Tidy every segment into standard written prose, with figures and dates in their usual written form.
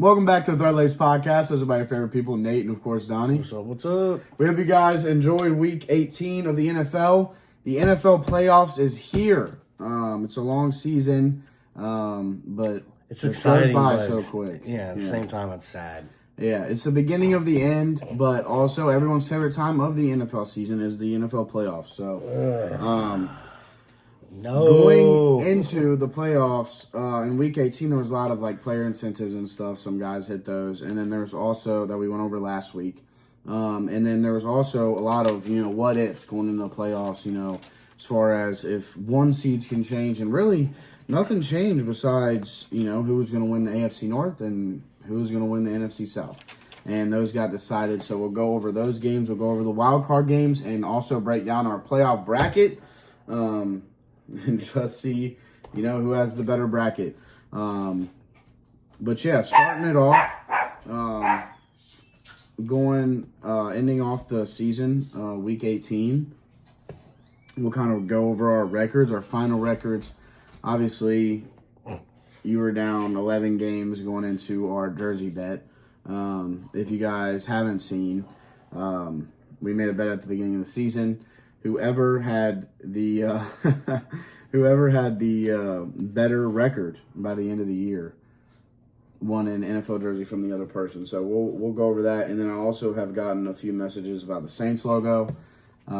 Welcome back to the Thread Lace Podcast. Those are my favorite people, Nate and, of course, Donnie. What's up? What's up? We hope you guys enjoyed Week 18 of the NFL. The NFL playoffs is here. It's a long season, but It's it exciting, goes by but so quick. Yeah, at the same time, it's sad. Yeah, it's the beginning of the end, but also everyone's favorite time of the NFL season is the NFL playoffs. So, going into the playoffs in Week 18, there was a lot of like player incentives and stuff. Some guys hit those, and then there's also that we went over last week, and then there was also a lot of what ifs going into the playoffs. As far as if one seeds can change, and really nothing changed besides who was going to win the AFC North and who was going to win the NFC South. And those got decided. So we'll go over those games. We'll go over the wild card games and also break down our playoff bracket and just see, who has the better bracket. But yeah, starting it off, ending off the season, Week 18. We'll kind of go over our records, our final records. Obviously, you were down 11 games going into our jersey bet. If you guys haven't seen, we made a bet at the beginning of the season. Whoever had the better record by the end of the year won an NFL jersey from the other person. So we'll go over that, and then I also have gotten a few messages about the Saints logo. We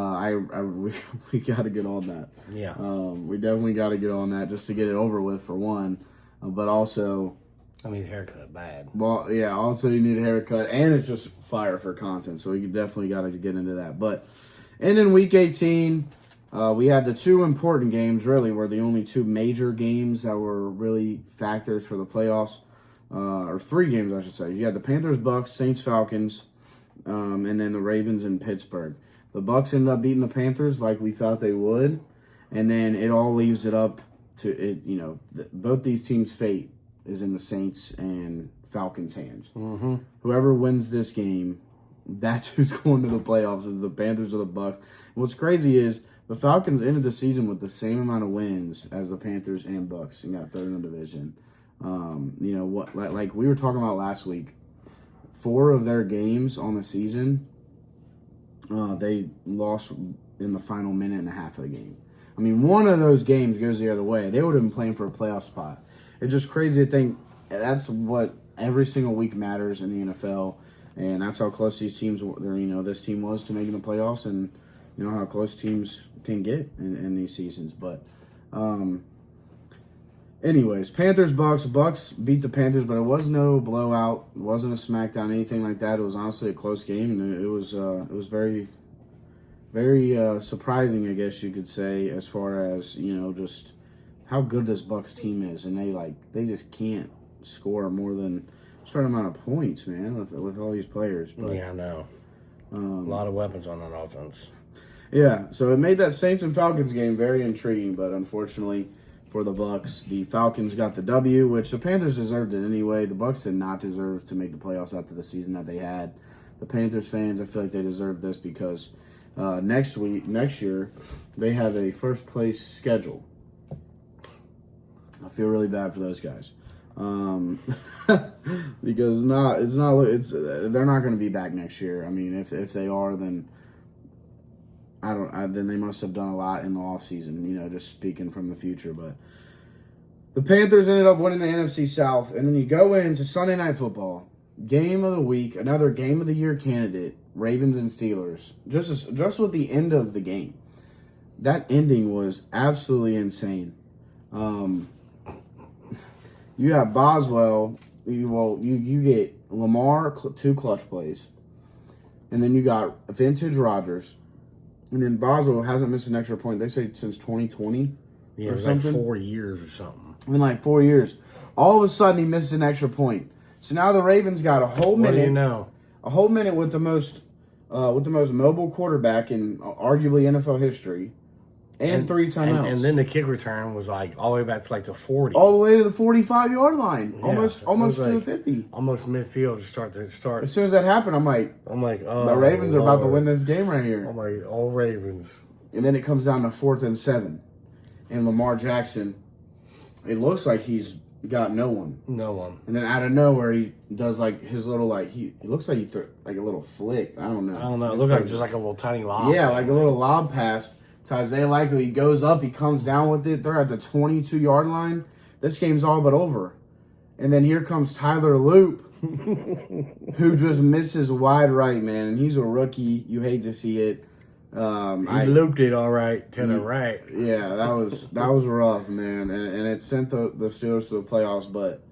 got to get on that. Yeah. We definitely got to get on that just to get it over with for one. But also, I mean, haircut bad. Well, yeah. Also, you need a haircut, and it's just fire for content. So you definitely got to get into that. But and in Week 18, we had the two important games. Really, were the only two major games that were really factors for the playoffs, or three games, I should say. You had the Panthers, Bucks, Saints, Falcons, and then the Ravens and Pittsburgh. The Bucks ended up beating the Panthers like we thought they would, and then it all leaves it up to it. Both these teams' fate is in the Saints and Falcons' hands. Mm-hmm. Whoever wins this game, that's who's going to the playoffs, is the Panthers or the Bucks. What's crazy is the Falcons ended the season with the same amount of wins as the Panthers and Bucks and got third in the division. Like we were talking about last week, 4 of their games on the season, they lost in the final minute and a half of the game. I mean, one of those games goes the other way. They would have been playing for a playoff spot. It's just crazy to think that's what every single week matters in the NFL, and that's how close these teams were. This team was to making the playoffs, and how close teams can get in these seasons. But, anyways, Panthers Bucks. Bucks beat the Panthers, but it was no blowout. It wasn't a smackdown, anything like that. It was honestly a close game, and it was very, very surprising, I guess you could say, as far as just how good this Bucks team is, and they just can't score more than a certain amount of points, man, with all these players. But, yeah, I know. A lot of weapons on that offense. Yeah, so it made that Saints and Falcons game very intriguing, but unfortunately for the Bucks, the Falcons got the W, which the Panthers deserved it anyway. The Bucks did not deserve to make the playoffs after the season that they had. The Panthers fans, I feel like they deserve this because next year, they have a first place schedule. I feel really bad for those guys because they're not going to be back next year. I mean, if they are, then then they must have done a lot in the offseason, just speaking from the future. But the Panthers ended up winning the NFC South, and then you go into Sunday Night Football, game of the week, another game of the year candidate, Ravens and Steelers. Just with the end of the game, that ending was absolutely insane. You have Boswell. You get Lamar 2 clutch plays, and then you got vintage Rodgers, and then Boswell hasn't missed an extra point. They say since 2020 Yeah, or it's something. like 4 years or something. In like 4 years, all of a sudden he misses an extra point. So now the Ravens got a whole minute. What do you know? A whole minute with the most mobile quarterback in arguably NFL history. And 3 timeouts. And then the kick return was like all the way back to like the 40. All the way to the 45-yard line. Yeah, almost to the 50. Almost midfield to start. As soon as that happened, I'm like, oh, the Ravens are about to Lord. win this game right here. I'm like, all Ravens. And then it comes down to 4th and 7. And Lamar Jackson, it looks like he's got no one. No one. And then out of nowhere, he does like his little like he looks like he threw like a little flick. I don't know. It looked like just like a little tiny lob. Yeah, like a little lob pass to Isaiah Likely. He goes up, he comes down with it. They're at the 22-yard line. This game's all but over. And then here comes Tyler Loop, who just misses wide right, man. And he's a rookie. You hate to see it. He looped it all right to the right. Yeah, that was rough, man. And it sent the Steelers to the playoffs, but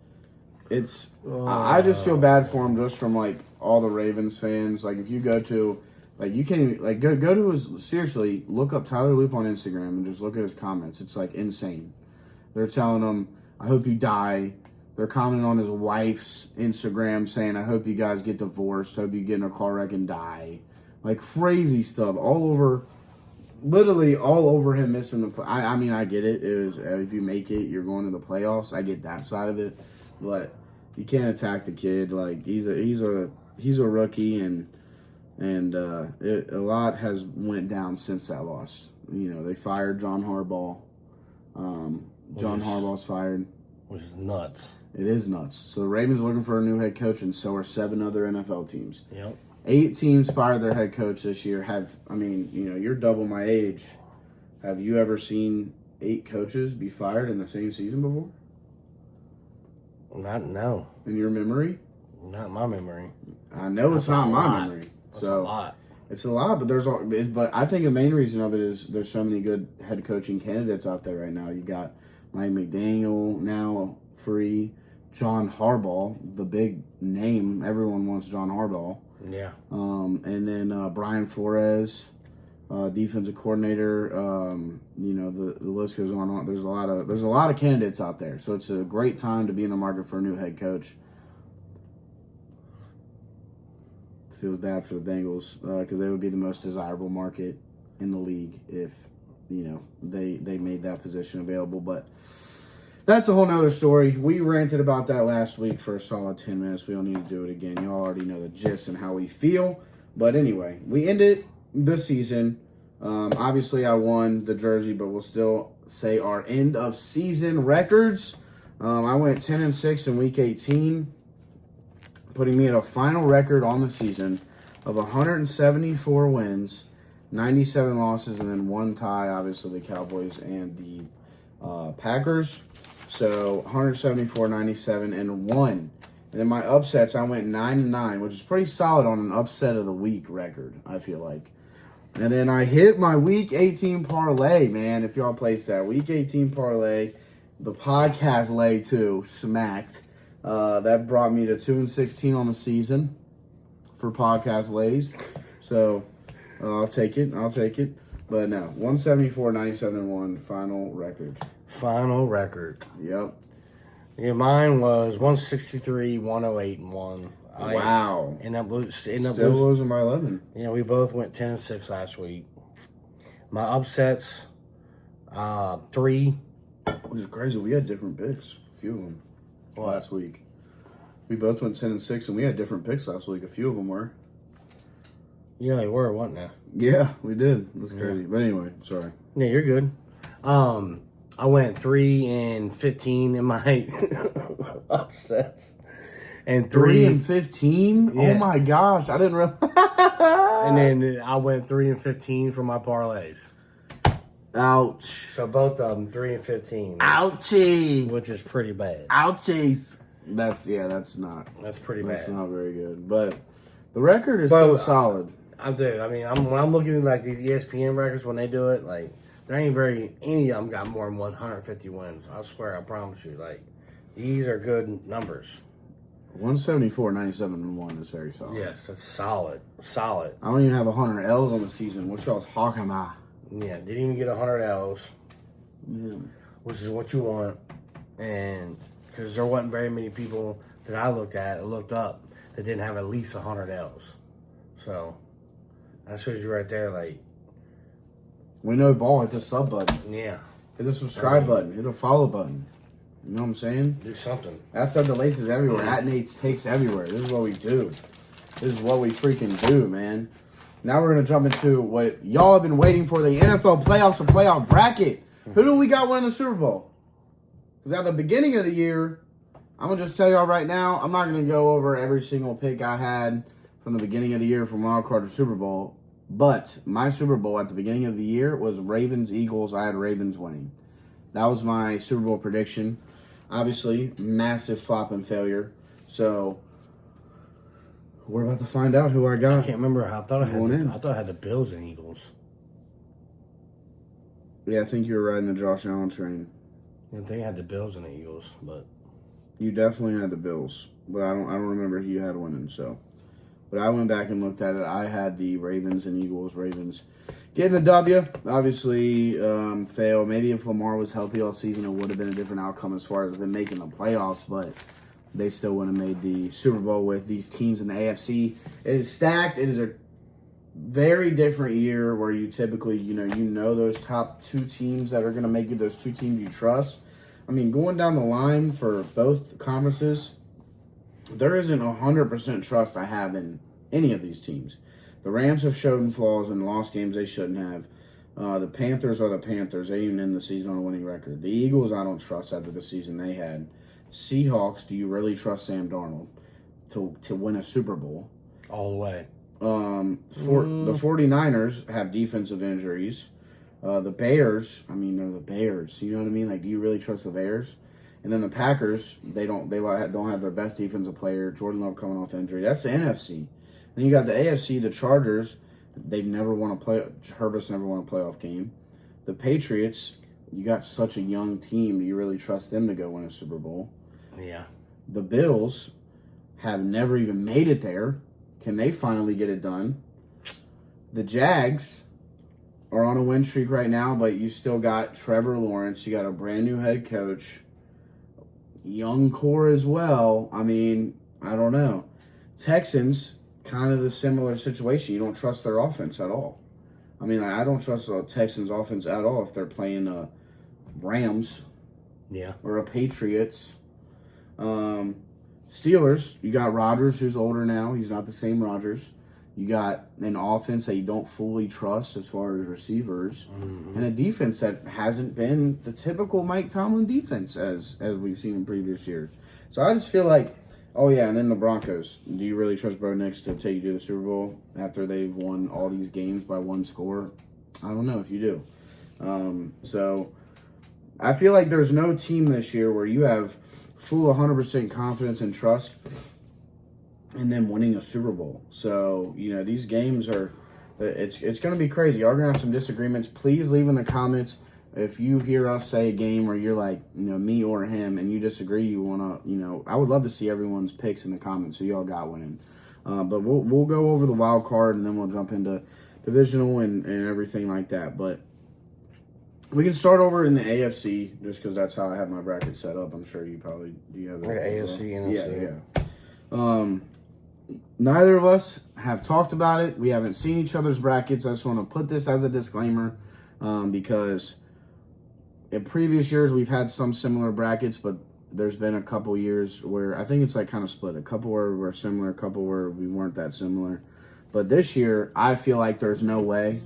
it's I just feel bad for him just from like all the Ravens fans. Like if you go to like you can't even like go to his seriously look up Tyler Loop on Instagram and just look at his comments. It's like insane. They're telling him, "I hope you die." They're commenting on his wife's Instagram saying, "I hope you guys get divorced. Hope you get in a car wreck and die." Like crazy stuff all over, literally all over him missing the play. I mean, I get it. It was if you make it, you're going to the playoffs. I get that side of it, but you can't attack the kid. Like he's a rookie, and a lot has went down since that loss. You know, they fired John Harbaugh. John Harbaugh's fired, which is nuts. It is nuts. So the Ravens looking for a new head coach, and so are 7 other NFL teams. Yep. 8 teams fired their head coach this year. You're double my age. Have you ever seen 8 coaches be fired in the same season before? No. In your memory? Not my memory. I know it's not my memory. That's a lot. It's a lot, but I think the main reason of it is there's so many good head coaching candidates out there right now. You got Mike McDaniel now free, John Harbaugh, the big name. Everyone wants John Harbaugh. Yeah. And then Brian Flores, defensive coordinator. The list goes on and on. There's a lot of candidates out there, so it's a great time to be in the market for a new head coach. Feels bad for the Bengals because they would be the most desirable market in the league if they made that position available. But that's a whole nother story. We ranted about that last week for a solid 10 minutes. We don't need to do it again. You all already know the gist and how we feel. But anyway, we ended the season. Obviously, I won the jersey, but we'll still say our end of season records. I went 10-6 in week 18. Putting me at a final record on the season of 174 wins, 97 losses, and then 1 tie, obviously the Cowboys and the Packers. So 174, 97, and 1. And then my upsets, I went 9-9, which is pretty solid on an upset of the week record, I feel like. And then I hit my week 18 parlay, man, if y'all placed that. Week 18 parlay, the podcast lay too, smacked. That brought me to 2-16 on the season for podcast lays. So I'll take it. But no, 174, 97, and 1 final record. Final record. Yep. Yeah, mine was 163, 108, and 1. Wow. Still losing by 11. Yeah, we both went 10-6 last week. My upsets, 3. Which is crazy. We had different picks. A few of them. Last week. We both went 10-6, and we had different picks last week. A few of them were. Yeah, they were, wasn't they? Yeah, we did. It was crazy. But anyway, sorry. Yeah, you're good. I went 3-15 in my upsets. And 3-15? Yeah. Oh my gosh, I didn't realize. And then I went 3-15 for my parlays. Ouch. So both of them 3-15. Ouchie. Which is pretty bad. Ouchies. That's not. That's pretty That's bad. not very good. But the record is still solid. When I'm looking at like these ESPN records when they do it, like there ain't any of them got more than 150 wins. I swear, I promise you. Like these are good numbers. 174, 97, and 1 is very solid. Yes, that's solid. Solid. I don't even have 100 L's on the season. What y'all's talking about? Yeah, didn't even get 100 L's. Yeah. Which is what you want. And because there wasn't very many people that I looked up that didn't have at least 100 L's. So that shows you right there, like, We know ball. Hit the sub button. yeah, Hit the subscribe button. Hit the follow button. You know what I'm saying? do something. After the laces everywhere. At Nate's takes everywhere. This is what we do. This is what we freaking do, man. Now we're going to jump into what y'all have been waiting for, the NFL playoffs or playoff bracket. Who do we got winning the Super Bowl? Because at the beginning of the year, I'm going to just tell y'all right now, I'm not going to go over every single pick I had from the beginning of the year from Wild Card to Super Bowl. But my Super Bowl at the beginning of the year was Ravens-Eagles. I had Ravens winning. That was my Super Bowl prediction. Obviously, massive flop and failure. So, we're about to find out who I got. I can't remember. I thought in. I had the Bills and Eagles. Yeah, I think you were riding the Josh Allen train. I think I had the Bills and the Eagles, but You definitely had the Bills, but I don't remember who you had winning. So, but I went back and looked at it. I had the Ravens and Eagles. Ravens getting the W. Obviously, fail. Maybe if Lamar was healthy all season, it would have been a different outcome as far as them making the playoffs. But they still would have made the Super Bowl with these teams in the AFC. It is stacked. It is a very different year where you typically, you know those top two teams that are going to make you those two teams you trust. I mean, going down the line for both conferences, there isn't 100% trust I have in any of these teams. The Rams have shown flaws and lost games they shouldn't have. The Panthers are the Panthers. They even end the season on a winning record. The Eagles, I don't trust after the season they had. Seahawks, do you really trust Sam Darnold to win a Super Bowl? all the way. The 49ers have defensive injuries. The Bears, I mean, they're the Bears. You know what I mean? Like, do you really trust the Bears? And then the Packers, they don't have their best defensive player, Jordan Love, coming off injury. That's the NFC. Then you got the AFC, the Chargers. They've never won a Herbert's never won a playoff game. The Patriots, you got such a young team. Do you really trust them to go win a Super Bowl? Yeah. The Bills have never even made it there. Can they finally get it done? The Jags are on a win streak right now, but you still got Trevor Lawrence. You got a brand new head coach. Young core as well. I mean, I don't know. Texans, kind of the similar situation. You don't trust their offense at all. I mean, I don't trust the Texans offense at all if they're playing Rams Yeah. or a Patriots. Steelers, you got Rodgers, who's older now. He's not the same Rodgers. You got an offense that you don't fully trust as far as receivers, and a defense that hasn't been the typical Mike Tomlin defense as we've seen in previous years. So I just feel like, oh yeah, and then the Broncos. Do you really trust Bo Nix to take you to the Super Bowl after they've won all these games by one score? I don't know if you do. So I feel like there's no team this year where you have full 100% confidence and trust in them winning a Super Bowl. So, these games are, it's going to be crazy. Y'all going to have some disagreements. Please leave in the comments if you hear us say a game where you're like, me or him, and you disagree, you want to, I would love to see everyone's picks in the comments so y'all got winning. But we'll go over the wild card, and then we'll jump into divisional and everything like that. But we can start over in the AFC just because that's how I have my bracket set up. I'm sure you probably do. You have Like AFC, NFC. Yeah. Neither of us have talked about it. We haven't seen each other's brackets. I just want to put this as a disclaimer because in previous years we've had some similar brackets, but there's been a couple years where I think it's like kind of split. A couple where we're similar, a couple where we weren't that similar. But this year, I feel like there's no way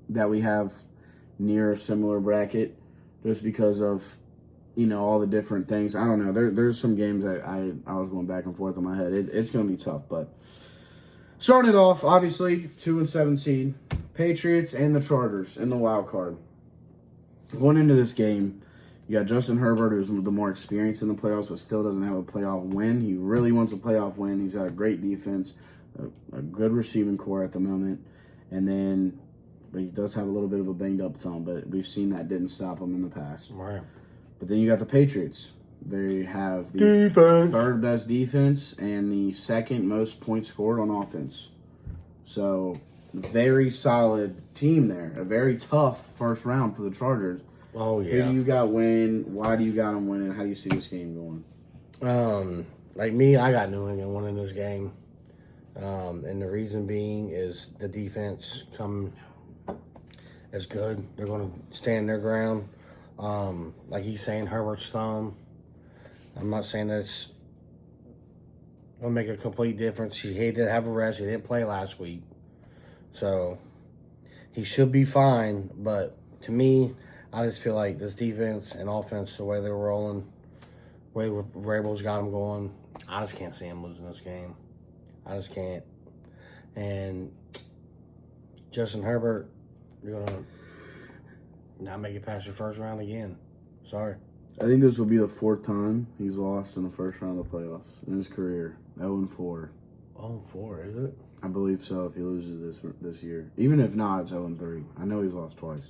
that we have near a similar bracket just because of all the different things. I don't know. There's some games that I was going back and forth in my head. It's going to be tough, but starting it off, obviously 2-7 seed, Patriots and the Chargers in the wild card. Going into this game, you got Justin Herbert, who's the more experienced in the playoffs, but still doesn't have a playoff win. He really wants a playoff win. He's got a great defense, a good receiving core at the moment, but he does have a little bit of a banged up thumb, but we've seen that didn't stop him in the past. Right. But then you got the Patriots. They have the third best defense and the second most points scored on offense. So, very solid team there. A very tough first round for the Chargers. Oh, yeah. Who do you got winning? Why do you got them winning? How do you see this game going? Like me, I got New England winning this game. And the reason being is the defense come as good. They're going to stand their ground. Like he's saying, Herbert's thumb. I'm not saying that's going to make a complete difference. He did have a rest. He didn't play last week. So he should be fine. But to me, I just feel like this defense and offense, the way they're rolling, way Vrabel's got him going. I just can't see him losing this game. I just can't. And Justin Herbert, you're gonna not make it past your first round again. Sorry. I think this will be the 4th time he's lost in the first round of the playoffs in his career. 0-4. 0-4, is it? I believe so. If he loses this year, even if not, it's 0-3. I know he's lost twice.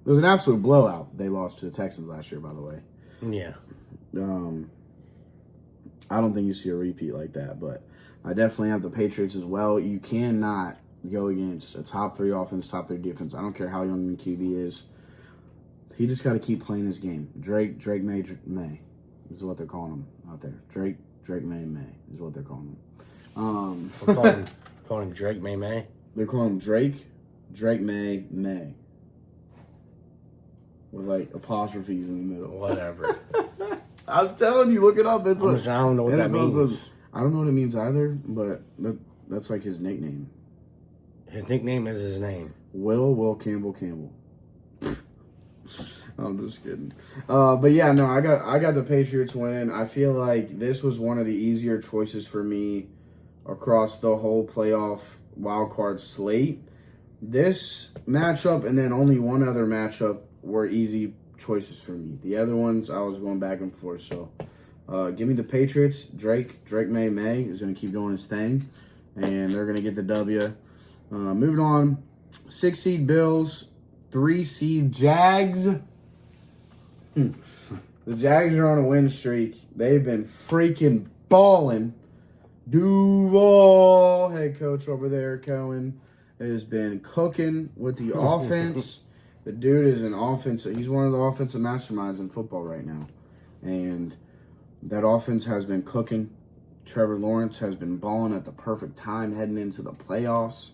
It was an absolute blowout. They lost to the Texans last year, by the way. Yeah. I don't think you see a repeat like that, but I definitely have the Patriots as well. You cannot go against a top 3 offense, top 3 defense. I don't care how young the QB is. He just got to keep playing his game. Drake May is what they're calling him out there. Drake May is what they're calling him. We're calling him Drake May. They're calling him Drake May. With like apostrophes in the middle. Whatever. I'm telling you, look it up. I don't know what that means. I don't know what it means either, but that's like his nickname. His nickname is his name. Will Campbell. I'm just kidding. But yeah, no, I got the Patriots winning. I feel like this was one of the easier choices for me across the whole playoff wildcard slate. This matchup and then only one other matchup were easy choices for me. The other ones I was going back and forth. So give me the Patriots. Drake May is going to keep doing his thing, and they're going to get the W. Moving on, 6 seed Bills, 3 seed Jags. The Jags are on a win streak. They've been freaking balling. Duval, head coach over there, Cohen, has been cooking with the offense. The dude is an offense. He's one of the offensive masterminds in football right now. And that offense has been cooking. Trevor Lawrence has been balling at the perfect time heading into the playoffs.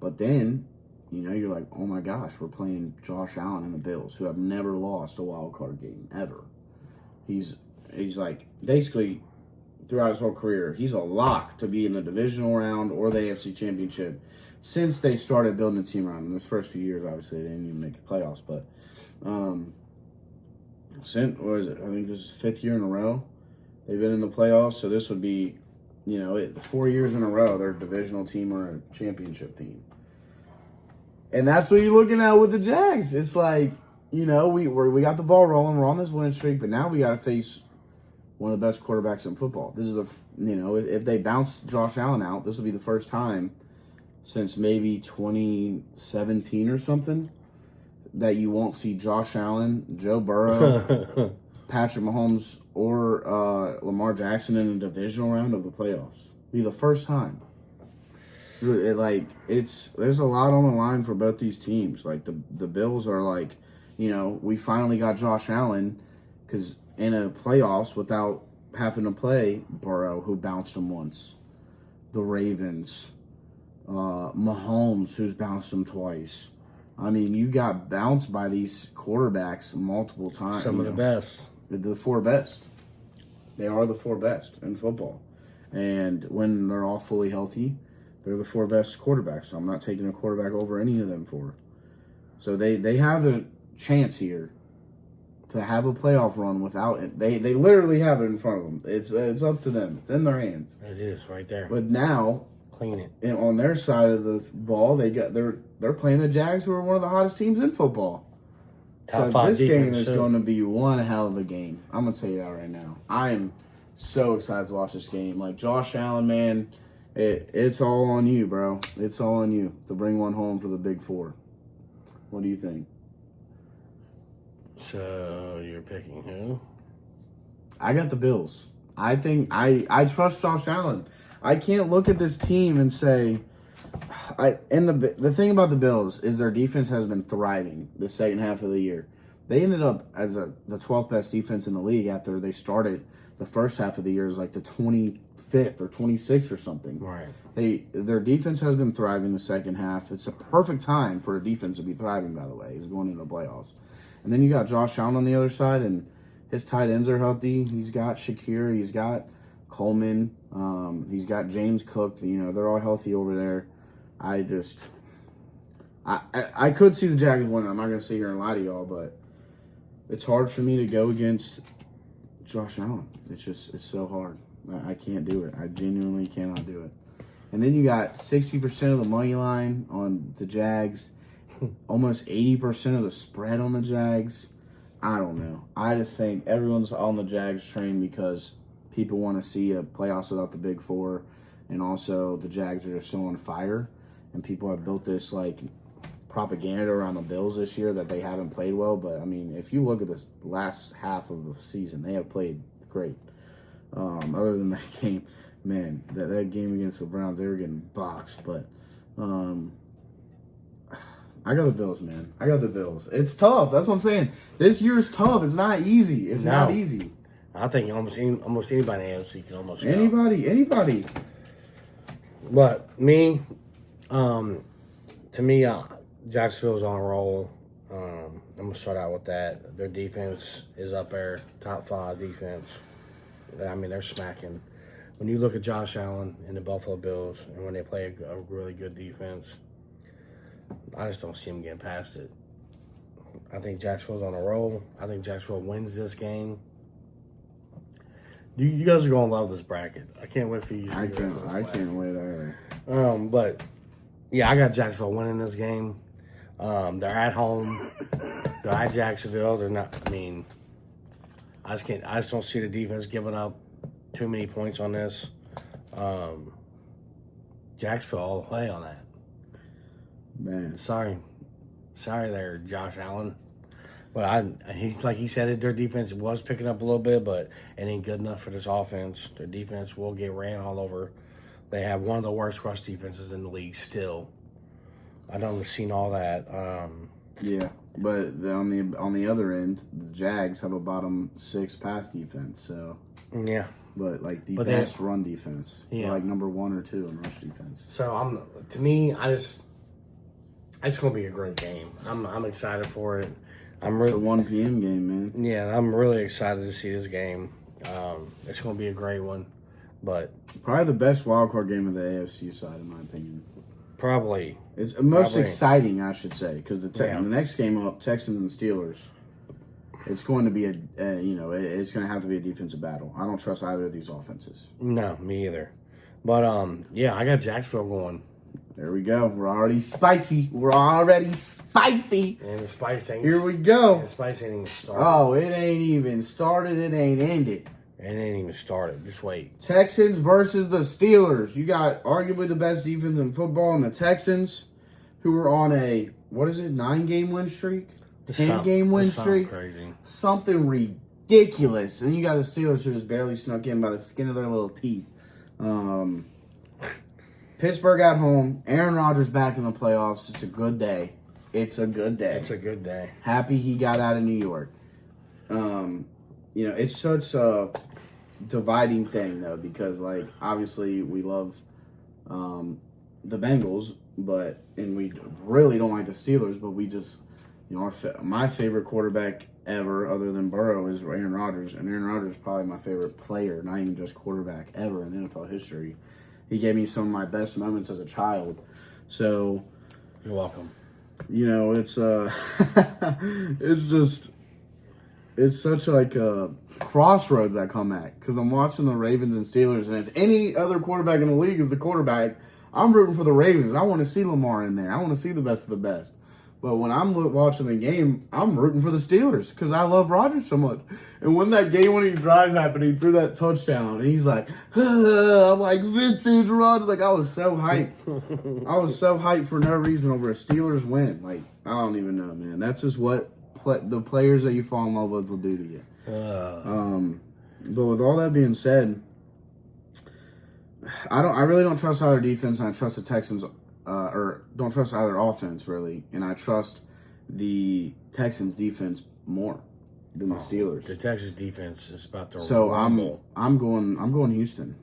But then, you're like, oh my gosh, we're playing Josh Allen and the Bills, who have never lost a wild card game ever. He's like, basically, throughout his whole career, he's a lock to be in the divisional round or the AFC Championship since they started building a team around him. Those first few years, obviously, they didn't even make the playoffs. But since, what is it? I think this is 5th year in a row they've been in the playoffs. So this would be, 4 years in a row, they're a divisional team or a championship team. And that's what you're looking at with the Jags. It's like, we got the ball rolling. We're on this win streak, but now we got to face one of the best quarterbacks in football. This is if they bounce Josh Allen out, this will be the first time since maybe 2017 or something that you won't see Josh Allen, Joe Burrow, Patrick Mahomes, or Lamar Jackson in a divisional round of the playoffs. It'll be the first time. There's a lot on the line for both these teams. Like the Bills are like, we finally got Josh Allen because in a playoffs without having to play Burrow, who bounced him once, the Ravens, Mahomes, who's bounced him twice. I mean, you got bounced by these quarterbacks multiple times. Some of the best. The 4 best. They are the 4 best in football. And when they're all fully healthy, they're the 4 best quarterbacks. So I'm not taking a quarterback over any of them 4. So they have a chance here to have a playoff run without it. They literally have it in front of them. It's up to them. It's in their hands. It is right there. But now, clean it. And on their side of the ball, they're playing the Jags, who are one of the hottest teams in football. Top So this game defense, is going to be one hell of a game. I'm going to tell you that right now. I am so excited to watch this game. Like, Josh Allen, man, it's all on you, bro. It's all on you to bring one home for the Big 4. What do you think? So you're picking who? I got the Bills. I think I trust Josh Allen. I can't look at this team and say the thing about the Bills is their defense has been thriving the second half of the year. They ended up as the 12th best defense in the league after they started the first half of the year as like the 25th or 26th or something. Right. Their defense has been thriving the second half. It's a perfect time for a defense to be thriving, by the way. He's going into the playoffs. And then you got Josh Allen on the other side, and his tight ends are healthy. He's got Shakir. He's got Coleman. He's got James Cook. They're all healthy over there. I could see the Jags winning. I'm not going to sit here and lie to y'all, but it's hard for me to go against Josh Allen. It's so hard. I can't do it. I genuinely cannot do it. And then you got 60% of the money line on the Jags, almost 80% of the spread on the Jags. I don't know. I just think everyone's on the Jags train because people want to see a playoffs without the Big Four, and also the Jags are just so on fire, and people have built this like propaganda around the Bills this year that they haven't played well. But I mean, if you look at this last half of the season, they have played great. Other than that game, man, that game against the Browns, they were getting boxed. But I got the Bills, man. I got the Bills. It's tough. That's what I'm saying. This year's tough. It's not easy. It's not easy. I think almost anybody in the AFC can almost go. Anybody. But me, to me, Jacksonville's on a roll. I'm gonna start out with that. Their defense is up there, top 5 defense. I mean, they're smacking. When you look at Josh Allen and the Buffalo Bills, and when they play a really good defense, I just don't see them getting past it. I think Jacksonville's on a roll. I think Jacksonville wins this game. You guys are gonna love this bracket. I can't wait for you to see the rest of this I bracket. can't wait either. But yeah, I got Jacksonville winning this game. They're at home. They're at Jacksonville. They're not. I mean, I just don't see the defense giving up too many points on this. Jacksonville all the way on that. Man, Sorry there, Josh Allen. But he's like he said, their defense was picking up a little bit, but it ain't good enough for this offense. Their defense will get ran all over. They have one of the worst rush defenses in the league still. I don't seen all that. yeah, but on the other end, the Jags have a bottom 6 pass defense. So Yeah. but like the But best run defense. Yeah. Like number 1 or 2 in rush defense. So to me, it's gonna be a great game. I'm excited for it. It's a 1 p.m. game, man. Yeah, I'm really excited to see this game. It's gonna be a great one, but Probably the best wild card game of the AFC side, in my opinion. probably It's most Probably. exciting, I should say, because the Yeah. next game up, Texans and Steelers. It's going to be it's going to have to be a defensive battle. I don't trust either of these offenses. no, me either. But yeah, I got Jacksonville going, There we go. We're already spicy. and the spice ain't. Here we go. The spice ain't even started. Oh, it ain't even started. It ain't ended. It ain't even started. Just wait. Texans versus the Steelers. You got arguably the best defense in football in the Texans, who are on a, 9-game win streak? 10-game win streak? Crazy. Something ridiculous. And you got the Steelers who just barely snuck in by the skin of their little teeth. Pittsburgh at home. Aaron Rodgers back in the playoffs. It's a good day. It's a good day. Happy he got out of New York. It's such a dividing thing, though, because, like, obviously we love the Bengals, and we really don't like the Steelers, but we just, my favorite quarterback ever, other than Burrow, is Aaron Rodgers, and Aaron Rodgers is probably my favorite player, not even just quarterback, ever in NFL history. He gave me some of my best moments as a child. So, You're welcome. it's it's such like a crossroads I come at, because I'm watching the Ravens and Steelers, and if any other quarterback in the league is the quarterback, I'm rooting for the Ravens. I want to see Lamar in there. I want to see the best of the best. But when I'm watching the game, I'm rooting for the Steelers because I love Rodgers so much. And when that game-winning drive happened, he threw that touchdown, and he's like, I'm like, vintage Rodgers. Like, I was so hyped. I was so hyped for no reason over a Steelers win. Like, I don't even know, man. That's just what the players that you fall in love with will do to you. But with all that being said, I really don't trust either defense, and I trust the Texans, or don't trust either offense really, and I trust the Texans defense more than the Steelers. The Texas defense is about to So rumble. I'm going Houston.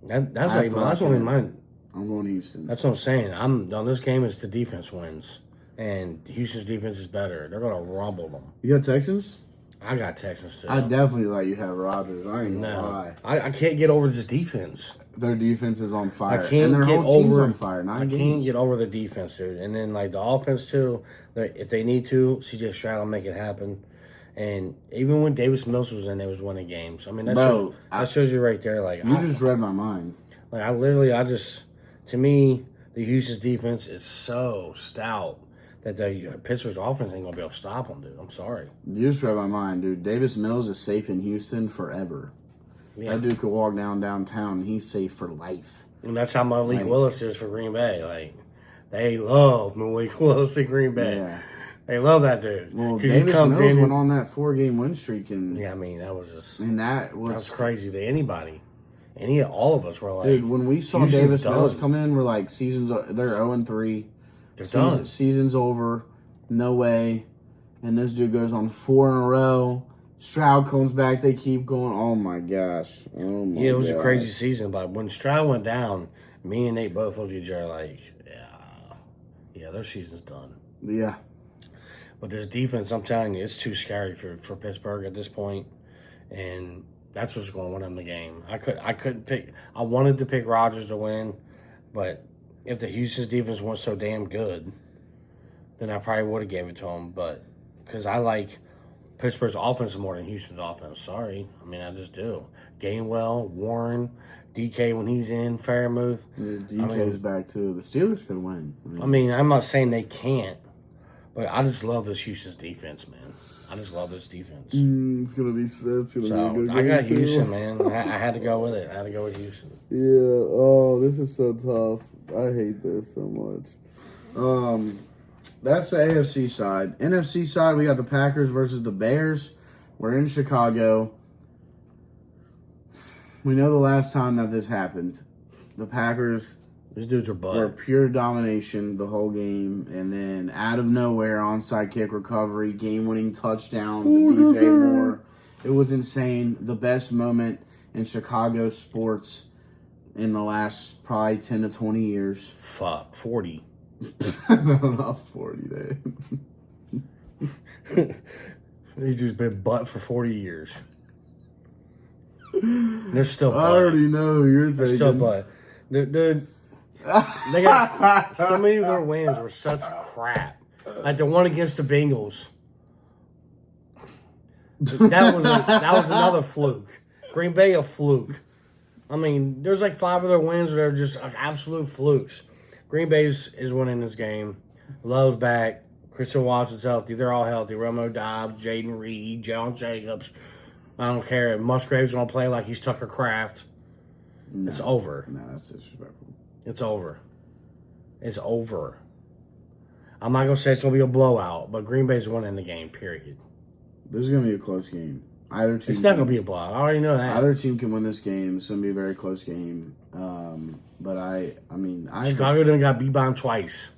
That's I have to lock only it in. mine. I'm going Houston. That's what I'm saying. On this game is the defense wins, and Houston's defense is better. They're gonna rumble them. You got Texans? I got Texans too. I definitely like you have Rodgers. I ain't gonna lie. I can't get over this defense. Their defense is on fire. I can't and their get whole team's over. on fire. I can't get over the defense, dude. And then like the offense too. If they need to, CJ Stroud will make it happen. And even when Davis Mills was in, they was winning games. I mean, Bro, that shows you right there. Like you just read my mind. Like to me, the Houston's defense is so stout that the Pittsburgh's offense ain't gonna be able to stop them, dude. I'm sorry. You just read my mind, dude. Davis Mills is safe in Houston forever. Yeah. That dude could walk downtown and he's safe for life. And that's how Malik Willis is for Green Bay. Like, they love Malik Willis in Green Bay. Yeah. They love that dude. Well, Davis Mills went on that 4-game win streak, and yeah, I mean that was just that was crazy to anybody. All of us were like, dude. When we saw Davis Mills come in, we're like, they're 0-3. Season's over. No way. And this dude goes on 4 in a row. Stroud comes back. They keep going. Oh my gosh. Oh my. Yeah, it was a crazy season. But when Stroud went down, me and Nate both looked at each other like, yeah, their season's done. Yeah. But this defense, I'm telling you, it's too scary for Pittsburgh at this point, and that's what's going to win them the game. I couldn't pick. I wanted to pick Rodgers to win, but if the Houston's defense was so damn good, then I probably would have gave it to them. But because I like Pittsburgh's offense more than Houston's offense. Sorry, I mean I just do. Gainwell, Warren, DK when he's in, Fairmouth. Yeah, DK's back too. The Steelers could win. I mean, I'm not saying they can't. But I just love this Houston's defense, man. I just love this defense. It's gonna be a good game. I got Houston, man. I had to go with it. I had to go with Houston. Yeah. Oh, this is so tough. I hate this so much. That's the AFC side. NFC side, we got the Packers versus the Bears. We're in Chicago. We know the last time that this happened, the Packers. These dudes are butt. Were pure domination the whole game, and then out of nowhere, onside kick recovery, game-winning touchdown to DJ Moore. It was insane. The best moment in Chicago sports in the last probably 10 to 20 years. Fuck, 40. No, not 40, dude. These dudes been butt for 40 years. They're still butt. I already know who you're taking. They're still butt. Dude. They got so many of their wins were such crap. Like the one against the Bengals. That was another fluke. Green Bay a fluke. I mean, there's like 5 of their wins that are just like absolute flukes. Green Bay is winning this game. Love's back. Christian Watson's healthy. They're all healthy. Romo Dobbs, Jaden Reed, John Jacobs. I don't care. Musgrave's gonna play like he's Tucker Kraft. No, it's over. No, that's disrespectful. It's over. It's over. I'm not going to say it's going to be a blowout, but Green Bay's winning the game, period. This is going to be a close game. Either team. It's not going to be a blowout. I already know that. Either team can win this game. It's going to be a very close game. But I mean, Chicago done got beat by them twice.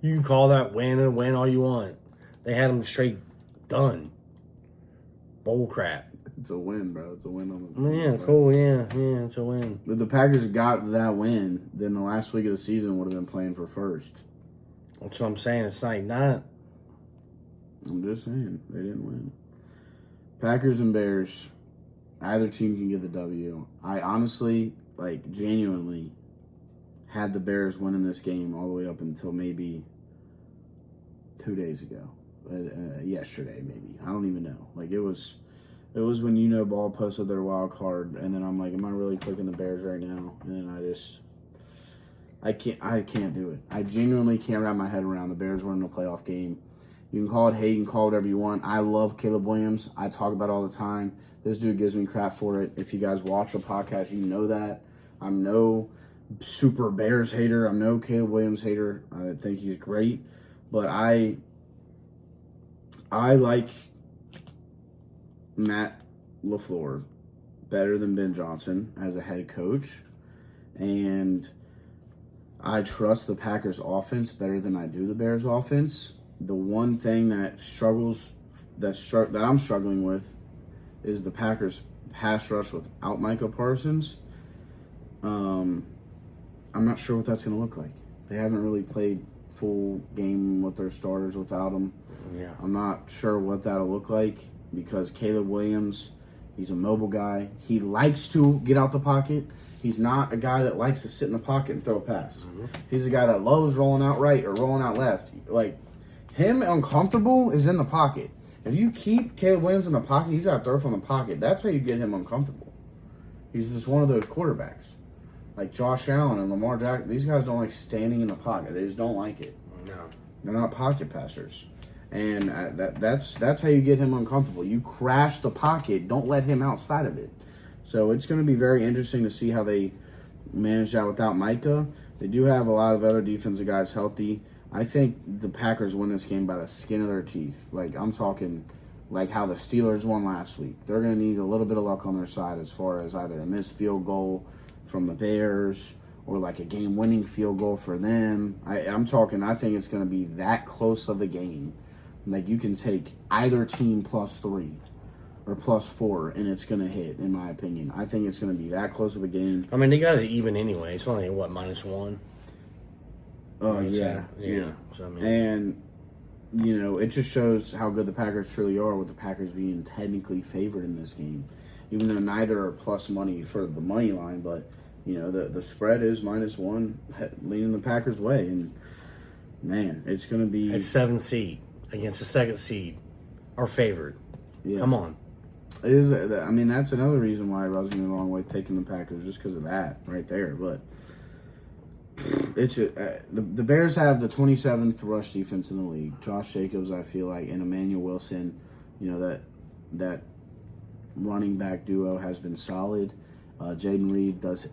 You can call that win and win all you want. They had them straight done. Bull crap. It's a win, bro. It's a win on the Yeah, cool. Yeah, it's a win. If the Packers got that win, then the last week of the season would have been playing for first. That's what I'm saying. It's like not. I'm just saying. They didn't win. Packers and Bears, either team can get the W. I honestly, genuinely had the Bears winning this game all the way up until maybe 2 days ago. Yesterday, maybe. I don't even know. It was when Ball posted their wild card, and then I'm like, am I really clicking the Bears right now? And then I can't do it. I genuinely can't wrap my head around the Bears winning a playoff game. You can call it hate, you can call it whatever you want. I love Caleb Williams. I talk about it all the time. This dude gives me crap for it. If you guys watch the podcast, you know that. I'm no super Bears hater. I'm no Caleb Williams hater. I think he's great. But I like Matt LaFleur better than Ben Johnson as a head coach, and I trust the Packers offense better than I do the Bears offense. The one thing that I'm struggling with is the Packers pass rush without Micah Parsons. I'm not sure what that's going to look like. They haven't really played full game with their starters without them. Yeah. I'm not sure what that'll look like because Caleb Williams, he's a mobile guy. He likes to get out the pocket. He's not a guy that likes to sit in the pocket and throw a pass. Mm-hmm. He's a guy that loves rolling out right or rolling out left. Him uncomfortable is in the pocket. If you keep Caleb Williams in the pocket, he's got to throw from the pocket. That's how you get him uncomfortable. He's just one of those quarterbacks. Like Josh Allen and Lamar Jackson, these guys don't like standing in the pocket. They just don't like it. No. They're not pocket passers. And that's how you get him uncomfortable. You crash the pocket. Don't let him outside of it. So it's going to be very interesting to see how they manage that without Micah. They do have a lot of other defensive guys healthy. I think the Packers win this game by the skin of their teeth. Like, I'm talking like how the Steelers won last week. They're going to need a little bit of luck on their side as far as either a missed field goal from the Bears or like a game-winning field goal for them. I'm talking, I think it's going to be that close of a game. Like, you can take either team +3 or +4, and it's going to hit, in my opinion. I think it's going to be that close of a game. I mean, they got it even anyway. It's only, what, -1? Oh, yeah. So, I mean, And, you know, it just shows how good the Packers truly are with the Packers being technically favored in this game. Even though neither are plus money for the money line, but, you know, the spread is -1, leaning the Packers' way. And, man, it's going to be... a 7 seed against the 2nd seed are favored. Yeah. Come on. It is. I mean, that's another reason why I rubs me the wrong way taking the Packers, just because of that right there. But it's the Bears have the 27th rush defense in the league. Josh Jacobs, I feel like, and Emmanuel Wilson, you know, that running back duo has been solid. Jaden Reed does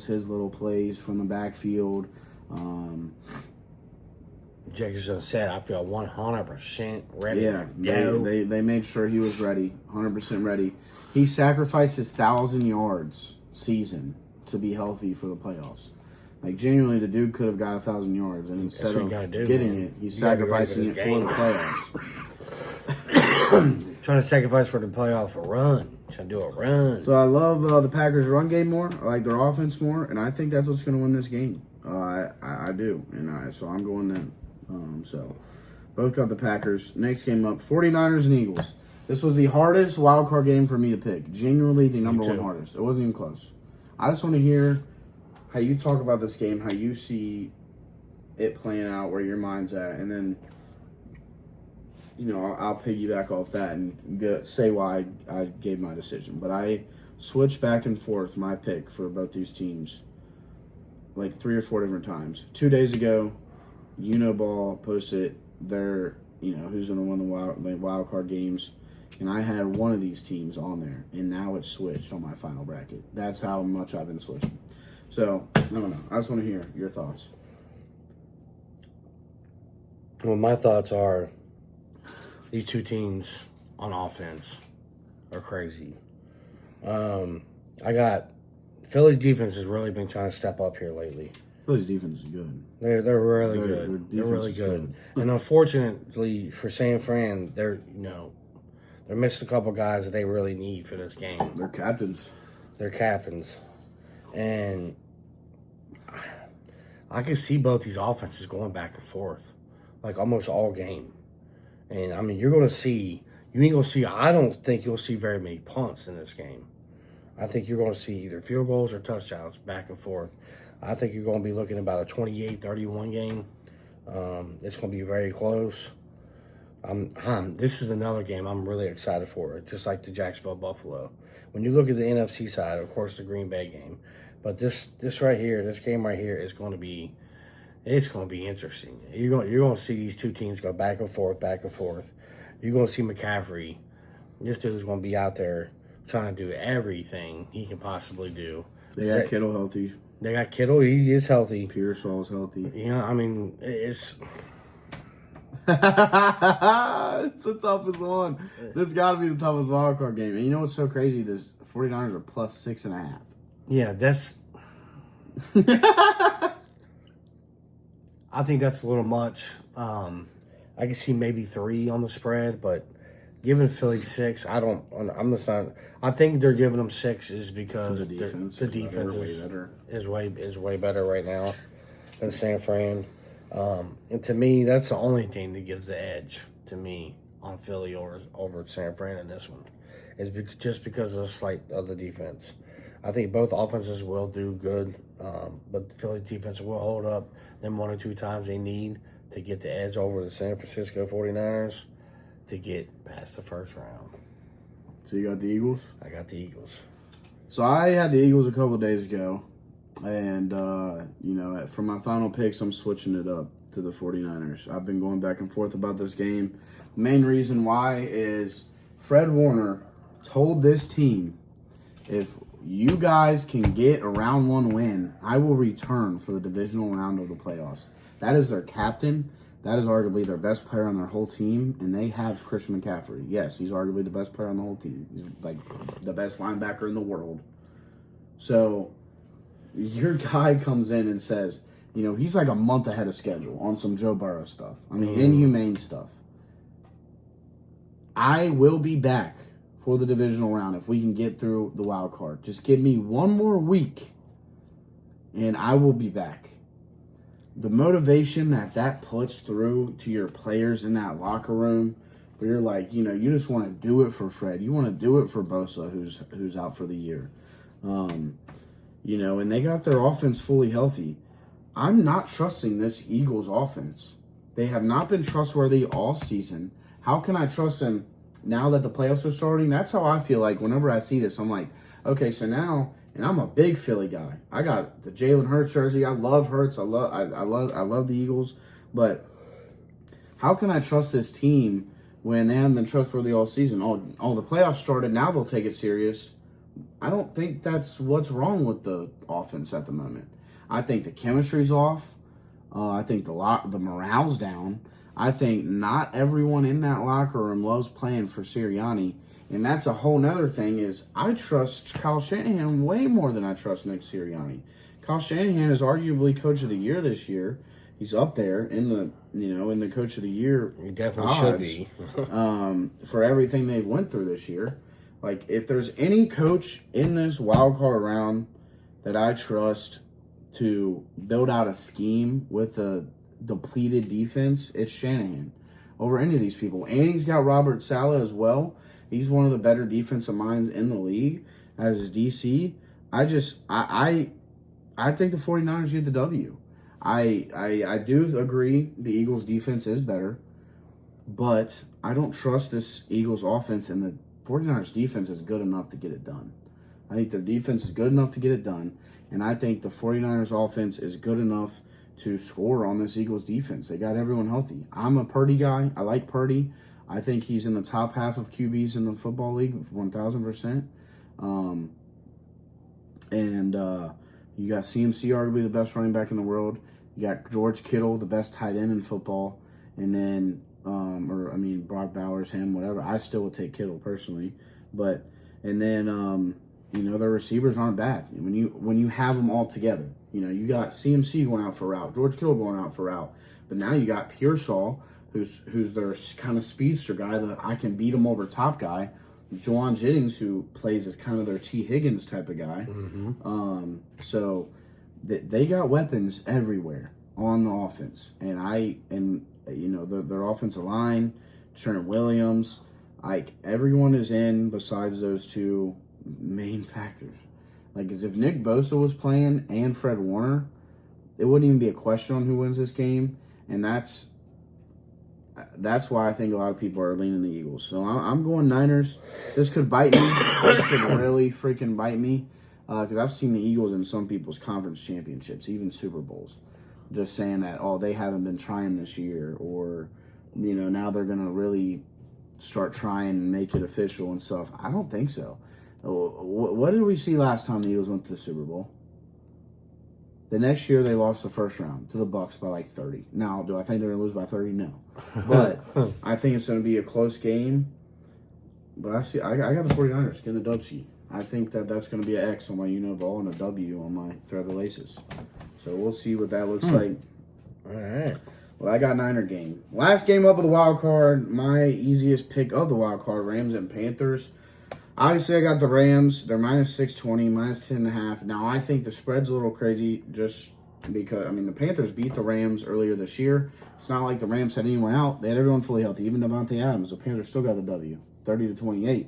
his little plays from the backfield. Jacobson said, I feel 100% ready. Yeah, to go. they made sure he was ready, 100% ready. He sacrificed his 1,000 yards season to be healthy for the playoffs. Like, genuinely, the dude could have got 1,000 yards, and instead of getting it, he's sacrificing it for the playoffs. Trying to sacrifice for the playoff run. Trying to do a run. So I love the Packers' run game more. I like their offense more, and I think that's what's going to win this game. I do, and so I'm going them. So both got the Packers. Next game up, 49ers and Eagles. This was the hardest wild card game for me to pick. Genuinely the number one hardest. It wasn't even close. I just want to hear how you talk about this game, how you see it playing out, where your mind's at, and then, you know, I'll piggyback off that and say why I gave my decision. But I switched back and forth my pick for both these teams like 3 or 4 different times. 2 days ago, Uniball posted their, you know, who's going to win the wild card games. And I had one of these teams on there, and now it's switched on my final bracket. That's how much I've been switching. So, I don't know. I just want to hear your thoughts. Well, my thoughts are these two teams on offense are crazy. I got Philly's defense has really been trying to step up here lately. Philly's defense is good. They're really good. They're really good. And unfortunately for San Fran, they're missing a couple guys that they really need for this game. They're captains. They're captains. And I can see both these offenses going back and forth, like almost all game. And I mean, I don't think you'll see very many punts in this game. I think you're going to see either field goals or touchdowns back and forth. I think you're going to be looking about a 28-31 game. It's going to be very close. This is another game I'm really excited for, just like the Jacksonville-Buffalo. When you look at the NFC side, of course, the Green Bay game. But this game right here is going to be, it's going to be interesting. You're going to see these two teams go back and forth. You're going to see McCaffrey. This dude's going to be out there trying to do everything he can possibly do. They got Kittle healthy. They got Kittle. He is healthy. Pearsall's healthy. Yeah, I mean, it's... It's the toughest one. This got to be the toughest wild card game. And you know what's so crazy? This 49ers are plus 6.5. Yeah, that's... I think that's a little much. I can see maybe 3 on the spread, but giving Philly 6, I'm just not. I think they're giving them 6 is because the defense is way better right now than San Fran. And to me, that's the only thing that gives the edge to me on Philly over San Fran in this one, is just because of the slight of the defense. I think both offenses will do good, but the Philly defense will hold up them 1 or 2 times they need to get the edge over the San Francisco 49ers. to get past the first round. So you got the Eagles? I got the Eagles. So I had the Eagles a couple of days ago. And, for my final picks, I'm switching it up to the 49ers. I've been going back and forth about this game. The main reason why is Fred Warner told this team, if you guys can get a round 1 win, I will return for the divisional round of the playoffs. That is their captain. That is arguably their best player on their whole team, and they have Christian McCaffrey. Yes, he's arguably the best player on the whole team. He's like the best linebacker in the world. So your guy comes in and says, he's like a month ahead of schedule on some Joe Burrow stuff. I mean, inhumane stuff. I will be back for the divisional round if we can get through the wild card. Just give me one more week, and I will be back. The motivation that puts through to your players in that locker room, where you're like, you just want to do it for Fred. You want to do it for Bosa, who's out for the year. And they got their offense fully healthy. I'm not trusting this Eagles offense. They have not been trustworthy all season. How can I trust them now that the playoffs are starting? That's how I feel like whenever I see this. I'm like, okay, so now, and I'm a big Philly guy. I got the Jalen Hurts jersey. I love Hurts. I love the Eagles. But how can I trust this team when they haven't been trustworthy all season? Oh, the playoffs started. Now they'll take it serious. I don't think that's what's wrong with the offense at the moment. I think the chemistry's off. I think the morale's down. I think not everyone in that locker room loves playing for Sirianni. And that's a whole nother thing is I trust Kyle Shanahan way more than I trust Nick Sirianni. Kyle Shanahan is arguably coach of the year this year. He's up there in the coach of the year. He definitely should be. For everything they've went through this year. Like, if there's any coach in this wild card round that I trust to build out a scheme with a depleted defense, it's Shanahan over any of these people. And he's got Robert Saleh as well. He's one of the better defensive minds in the league as his DC. I think the 49ers get the W. I do agree the Eagles defense is better, but I don't trust this Eagles offense, and the 49ers defense is good enough to get it done. I think their defense is good enough to get it done, and I think the 49ers offense is good enough to score on this Eagles defense. They got everyone healthy. I'm a Purdy guy. I like Purdy. I think he's in the top half of QBs in the football league, 1,000%. You got CMC, arguably the best running back in the world. You got George Kittle, the best tight end in football. And then, Brock Bowers, him, whatever. I still would take Kittle personally. Their receivers aren't bad. When you have them all together, you got CMC going out for route, George Kittle going out for route. But now you got Pearsall, who's their kind of speedster guy that I can beat him over top guy. Juwan Jennings, who plays as kind of their T. Higgins type of guy. Mm-hmm. So they got weapons everywhere on the offense. And their offensive line, Trent Williams, like everyone is in besides those two main factors. Like, as if Nick Bosa was playing and Fred Warner, it wouldn't even be a question on who wins this game. And that's why I think a lot of people are leaning the Eagles. So I'm going Niners. This could bite me. This could really freaking bite me. Because I've seen the Eagles in some people's conference championships, even Super Bowls. Just saying that, they haven't been trying this year. Or, now they're going to really start trying and make it official and stuff. I don't think so. What did we see last time the Eagles went to the Super Bowl? The next year they lost the first round to the Bucs by like 30. Now, do I think they're going to lose by 30? No. But I think it's going to be a close game. But I got the 49ers getting the W. I think that's going to be an X on my ball and a W on my thread the laces. So we'll see what that looks like. All right. Well, I got Niner game. Last game up of the wild card. My easiest pick of the wild card, Rams and Panthers. Obviously, I got the Rams. They're minus 620, minus 10.5. Now, I think the spread's a little crazy just because, the Panthers beat the Rams earlier this year. It's not like the Rams had anyone out. They had everyone fully healthy, even Devontae Adams. The Panthers still got the W, 30-28.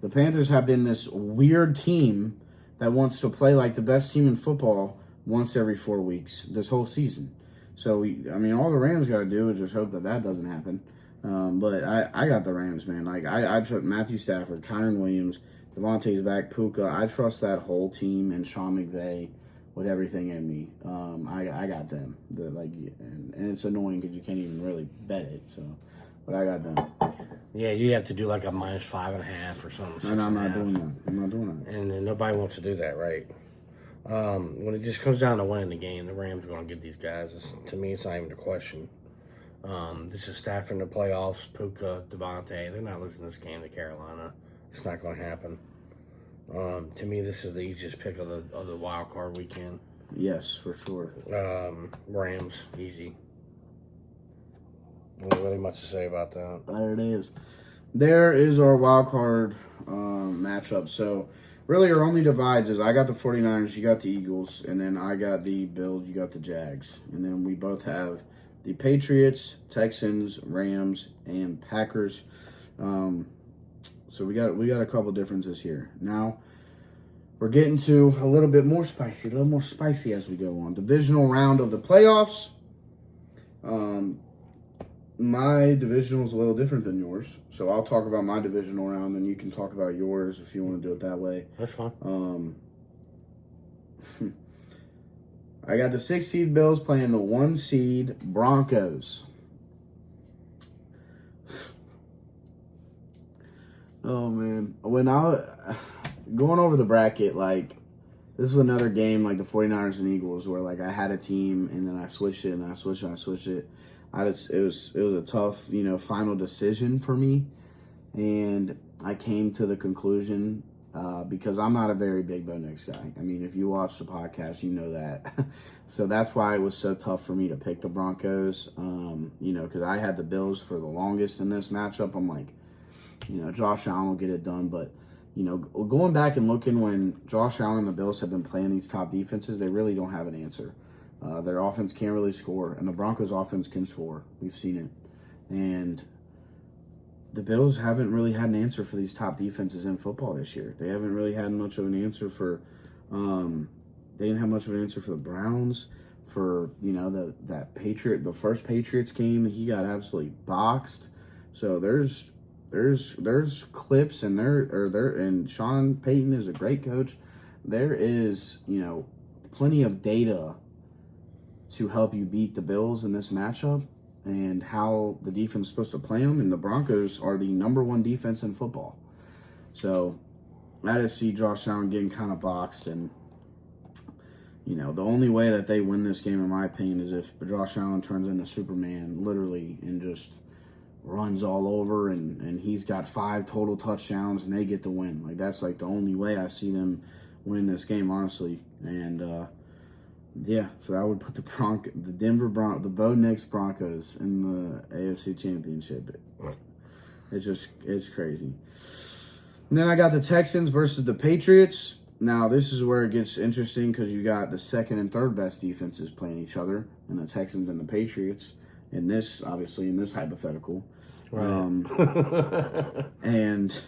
The Panthers have been this weird team that wants to play like the best team in football once every 4 weeks this whole season. So, all the Rams got to do is just hope that doesn't happen. But I got the Rams, man. Like I trust Matthew Stafford, Kyron Williams, Devontae's back, Puka. I trust that whole team and Sean McVay with everything in me. I got them. And it's annoying because you can't even really bet it. So, but I got them. Yeah, you have to do like a -5.5 or something. And I'm not doing that. I'm not doing that. And nobody wants to do that, right? When it just comes down to winning the game, the Rams are going to get these guys. To me, it's not even a question. This is Stafford in the playoffs, Puka, Devontae. They're not losing this game to Carolina. It's not going to happen. To me, this is the easiest pick of the wild card weekend. Yes, for sure. Rams, easy. Not really much to say about that. There it is. There is our wild card matchup. So, really, our only divides is I got the 49ers, you got the Eagles, and then I got the Bills, you got the Jags. And then we both have the Patriots, Texans, Rams, and Packers. So we got a couple differences here. Now, we're getting to a little more spicy as we go on. Divisional round of the playoffs. My divisional is a little different than yours, so I'll talk about my divisional round, and you can talk about yours if you want to do it that way. That's fine. I got the 6 seed Bills playing the 1 seed Broncos. Oh man, when going over the bracket, like this is another game like the 49ers and Eagles where like I had a team and then I switched it and I switched it. It was a tough, final decision for me, and I came to the conclusion because I'm not a very big Bo Nix guy. I mean, if you watch the podcast, you know that. So that's why it was so tough for me to pick the Broncos. Because I had the Bills for the longest in this matchup. I'm like, Josh Allen will get it done, but going back and looking when Josh Allen and the Bills have been playing these top defenses, they really don't have an answer. Their offense can't really score, and the Broncos' offense can score. We've seen it. And the Bills haven't really had an answer for these top defenses in football this year. They haven't really had much of an answer for they didn't have much of an answer for the Browns, for, the first Patriots game, he got absolutely boxed. So there's clips and Sean Payton is a great coach. There is, plenty of data to help you beat the Bills in this matchup and how the defense is supposed to play them. And the Broncos are the #1 defense in football. So I just see Josh Allen getting kind of boxed. And, the only way that they win this game, in my opinion, is if Josh Allen turns into Superman, literally, and just runs all over. And he's got 5 total touchdowns and they get the win. Like, that's like the only way I see them winning this game, honestly. And, yeah, so I would put the Bo Nix Broncos in the AFC Championship. It's crazy. And then I got the Texans versus the Patriots. Now, this is where it gets interesting because you got the second and third best defenses playing each other, and the Texans and the Patriots. In this hypothetical. Right. And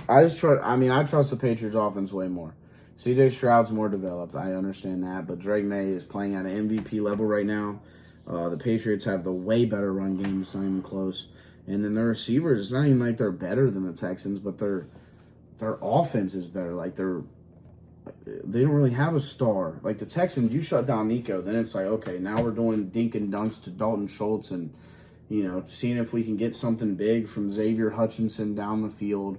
I trust the Patriots offense way more. CJ Stroud's more developed. I understand that. But Drake May is playing at an MVP level right now. The Patriots have the way better run game. It's not even close. And then their receivers, it's not even like they're better than the Texans, but their offense is better. Like, they don't really have a star. Like the Texans, you shut down Nico, then it's like, okay, now we're doing dink and dunks to Dalton Schultz and, seeing if we can get something big from Xavier Hutchinson down the field.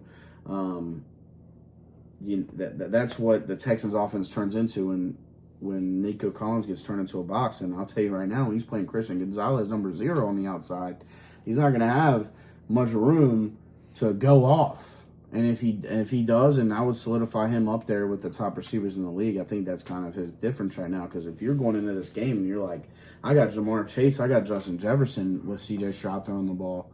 That's what the Texans offense turns into when Nico Collins gets turned into a box. And I'll tell you right now, when he's playing Christian Gonzalez number 0 on the outside, he's not going to have much room to go off. And if he does, and I would solidify him up there with the top receivers in the league, I think that's kind of his difference right now. Because if you're going into this game and you're like, I got Jamar Chase, I got Justin Jefferson with C.J. Stroud throwing the ball,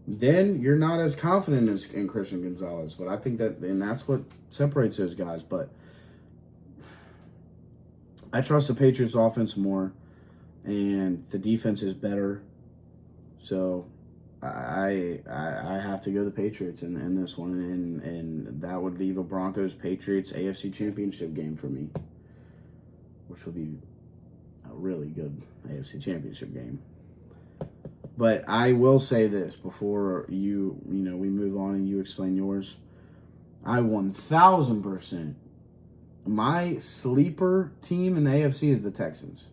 then you're not as confident in Christian Gonzalez. But I think and that's what separates those guys. But I trust the Patriots offense more, and the defense is better. So I have to go the Patriots in this one, and that would leave a Broncos-Patriots AFC Championship game for me, which would be a really good AFC Championship game. But I will say this before we move on and you explain yours. I 1,000%. My sleeper team in the AFC is the Texans.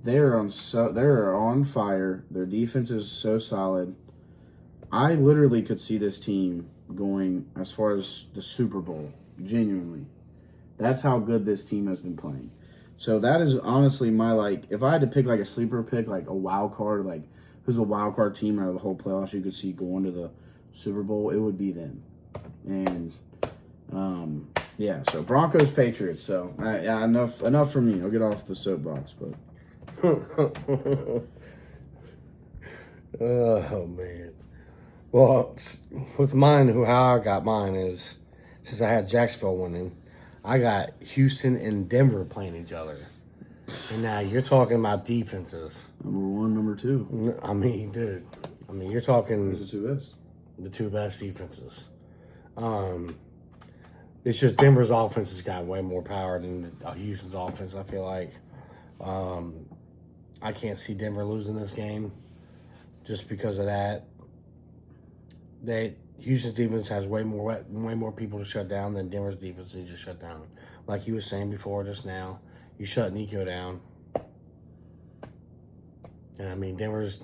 They're on fire. Their defense is so solid. I literally could see this team going as far as the Super Bowl. Genuinely, that's how good this team has been playing. So that is honestly my if I had to pick a sleeper pick, a wild card, who's a wild card team out of the whole playoffs you could see going to the Super Bowl, it would be them. And so Broncos Patriots. So enough from me. I'll get off the soapbox, but. Oh man. Well, with mine, how I got mine is since I had Jacksonville winning, I got Houston and Denver playing each other. And now you're talking about defenses. Number 1, number 2. I mean, dude. You're talking Who's the 2 best? The 2 best defenses. It's just Denver's offense has got way more power than Houston's offense. I feel like I can't see Denver losing this game just because of that. Houston's defense has way more people to shut down than Denver's defense needs to shut down. Like you were saying before just now, you shut Nico down. And Denver's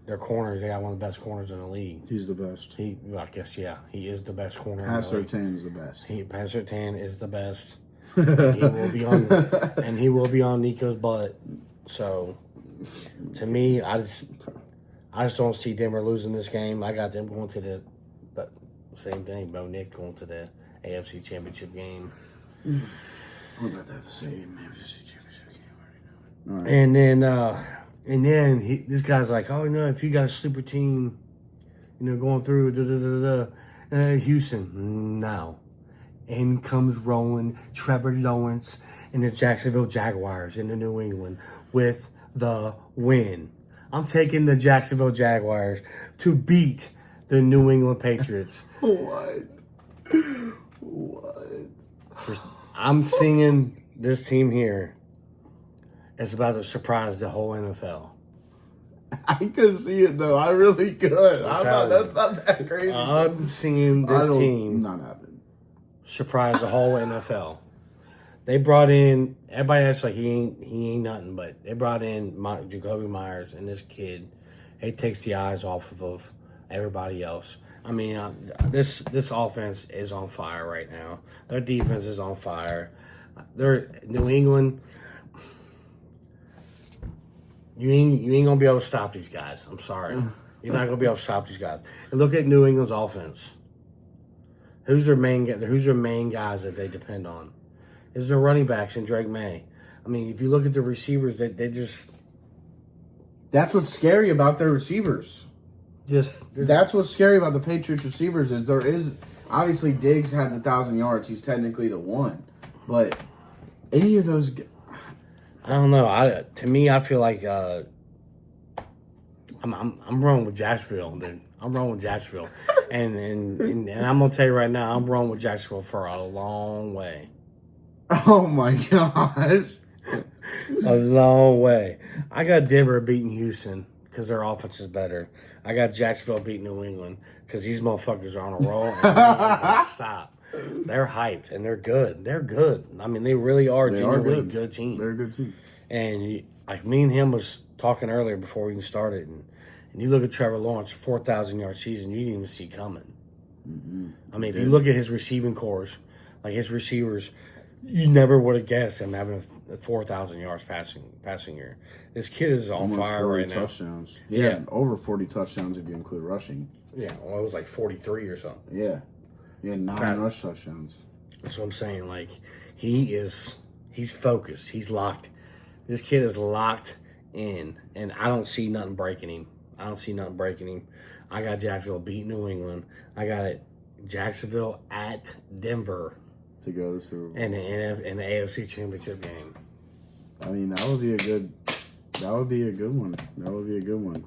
their corners, they got one of the best corners in the league. He's the best. He is the best corner. Pat Surtain is the best. Pat Surtain is the best. He will be on Nico's butt. So to me, I just don't see Denver losing this game. I got them going to the same thing. Bo Nick going to the AFC Championship game. What about that same AFC Championship game? All right. And then this guy's like, oh no, if you got a sleeper team, going through Houston, no. In comes rolling Trevor Lawrence and the Jacksonville Jaguars into New England with the win. I'm taking the Jacksonville Jaguars to beat the New England Patriots. What? I'm seeing this team here is about to surprise the whole NFL. I could see it though. I really could. That's not that crazy. I'm seeing this team not happen. Surprise the whole NFL. They brought in everybody acts like he ain't nothing, but they brought in Jacoby Myers, and this kid, he takes the eyes off of everybody else. This offense is on fire right now. Their defense is on fire. They're New England. You ain't gonna be able to stop these guys. I'm sorry, you're not gonna be able to stop these guys. And look at New England's offense. Who's their main guys that they depend on? Is their running backs and Drake May. If you look at the receivers, they just. That's what's scary about their receivers. That's what's scary about the Patriots receivers is there is obviously Diggs had the 1,000 yards. He's technically the one, but any of those. I don't know. To me, I feel like I'm rolling with Jacksonville, dude. I'm rolling with Jacksonville, and I'm gonna tell you right now, I'm rolling with Jacksonville for a long way. Oh my gosh, a long way. I got Denver beating Houston because their offense is better. I got Jacksonville beating New England because these motherfuckers are on a roll and they're not gonna stop. They're hyped and they're good. They're good. They really are. They are really good team. They're a good team. And me and him was talking earlier before we even started, and you look at Trevor Lawrence, 4,000 yard season, you didn't even see coming. Mm-hmm. If you look at his receiving cores, his receivers, you never would have guessed him having a 4,000 yards passing year. This kid is on almost fire right now. Touchdowns. Yeah, over 40 touchdowns if you include rushing. Yeah, well, it was 43 or something. Yeah. Yeah, 9 rush touchdowns. That's what I'm saying. He's focused. He's locked. This kid is locked in, and I don't see nothing breaking him. I got Jacksonville beat New England. I got it Jacksonville at Denver to go to the Super Bowl. In the AFC Championship game. That would be a good one.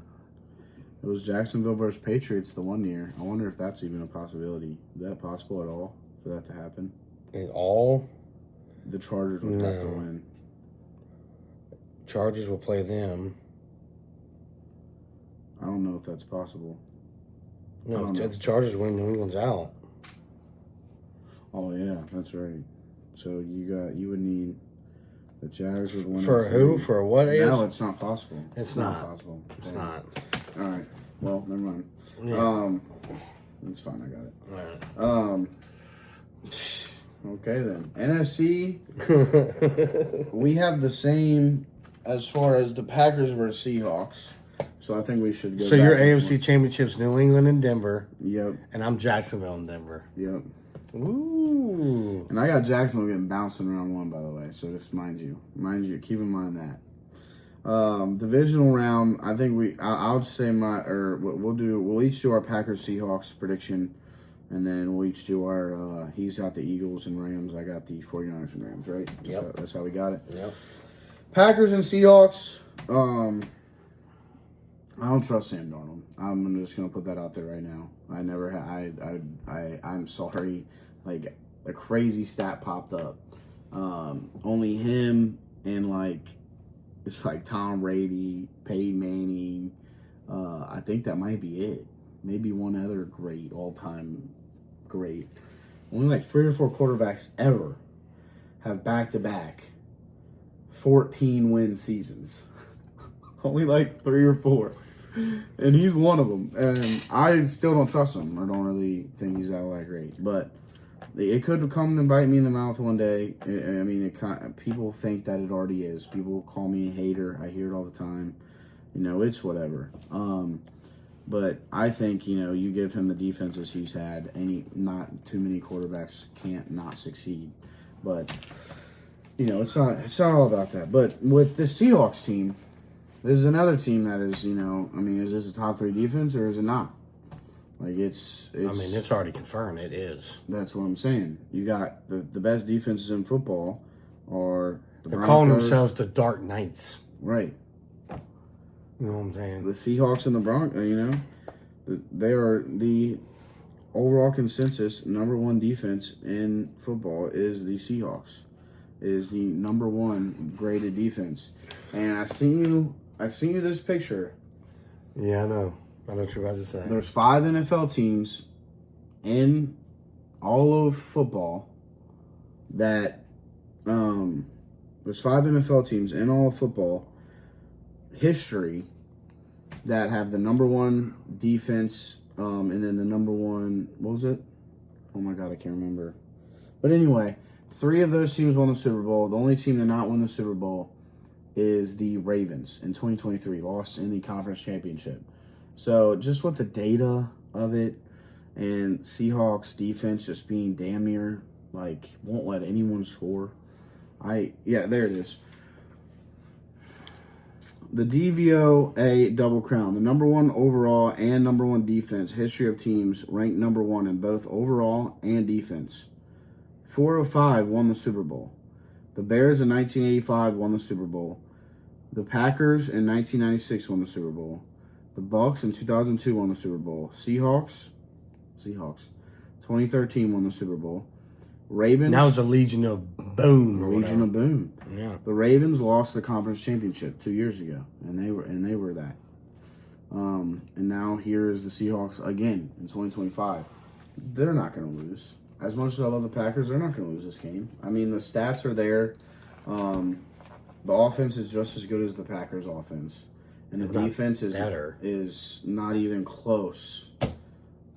It was Jacksonville versus Patriots the one year. I wonder if that's even a possibility. Is that possible at all for that to happen? In all? The Chargers would have to win. Chargers will play them. I don't know if that's possible. I No, don't know. if the Chargers win, New England's out. Oh yeah, that's right. So you would need the Jags would win For at who? 3. For what? No, it's not possible. It's not. possible. It's Damn. not. All right. Well, never mind. Yeah. It's fine. I got it. All right. Okay then. NFC, we have the same as far as the Packers versus Seahawks. So I think we should go. So your back and AFC forth. Championships, New England and Denver, Yep. and I'm Jacksonville and Denver. Yep. Ooh. And I got Jacksonville getting bounced in round 1, by the way. So just mind you, keep in mind that. Divisional round, I think I'll say we'll each do our Packers Seahawks prediction, and then we'll each do our. He's got the Eagles and Rams. I got the 49ers and Rams. Right. Yep. That's how we got it. Yep. Packers and Seahawks. I don't trust Sam Darnold. I'm just gonna put that out there right now. I never had. I'm sorry. Like a crazy stat popped up. Only him and it's like Tom Brady, Peyton Manning. I think that might be it. Maybe one other great all-time great. Only like 3 or 4 quarterbacks ever have back-to-back 14-win seasons. Only like 3 or 4. And he's one of them. And I still don't trust him. I don't really think he's that great. But it could come and bite me in the mouth one day. I mean, people think that it already is. People call me a hater. I hear it all the time. It's whatever. But I think, you give him the defenses he's had, not too many quarterbacks can't not succeed. But, it's not all about that. But with the Seahawks team, this is another team that is, is this a top 3 defense or is it not? It's already confirmed. It is. That's what I'm saying. You got the best defenses in football are the They're Broncos. calling themselves the Dark Knights. Right. You know what I'm saying? The Seahawks and the Broncos, they are the overall consensus number 1 defense in football is the Seahawks. Is the number 1 graded defense. And I seen you this picture. Yeah, I know. I know what you're about to say. There's 5 NFL teams in all of football that there's 5 NFL teams in all of football history that have the number 1 defense and then the number 1, what was it? Oh my god, I can't remember. But anyway, 3 of those teams won the Super Bowl. The only team to not win the Super Bowl is the Ravens in 2023, lost in the conference championship. So just with the data of it and Seahawks defense just being damn near won't let anyone score. There it is. The DVOA Double Crown, the number 1 overall and number 1 defense history of teams ranked number 1 in both overall and defense. 4 of 5 won the Super Bowl. The Bears in 1985 won the Super Bowl. The Packers in 1996 won the Super Bowl. The Bucks in 2002 won the Super Bowl. Seahawks, 2013 won the Super Bowl. Ravens. That was a Legion of Boom. Legion of Boom. Yeah. The Ravens lost the conference championship 2 years ago, and they were that. And now here is the Seahawks again in 2025. They're not going to lose. As much as I love the Packers, they're not going to lose this game. I mean, the stats are there. The offense is just as good as the Packers' offense, and the defense is not even close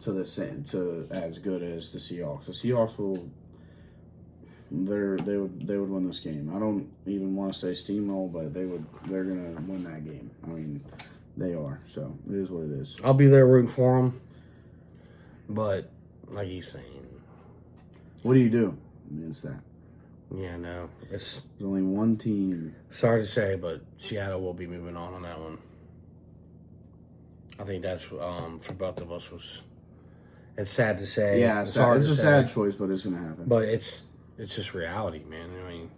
to as good as the Seahawks. The Seahawks they would win this game. I don't even want to say steamroll, but they're gonna win that game. I mean, they are. So it is what it is. I'll be there rooting for them. But like he's saying, what do you do against that? yeah, no, There's only one team. sorry to say, but Seattle will be moving on that one. I think that's for both of us was. It's sad to say. Yeah, it's hard it's to a say, sad choice, but it's gonna happen. But it's just reality, man. I mean,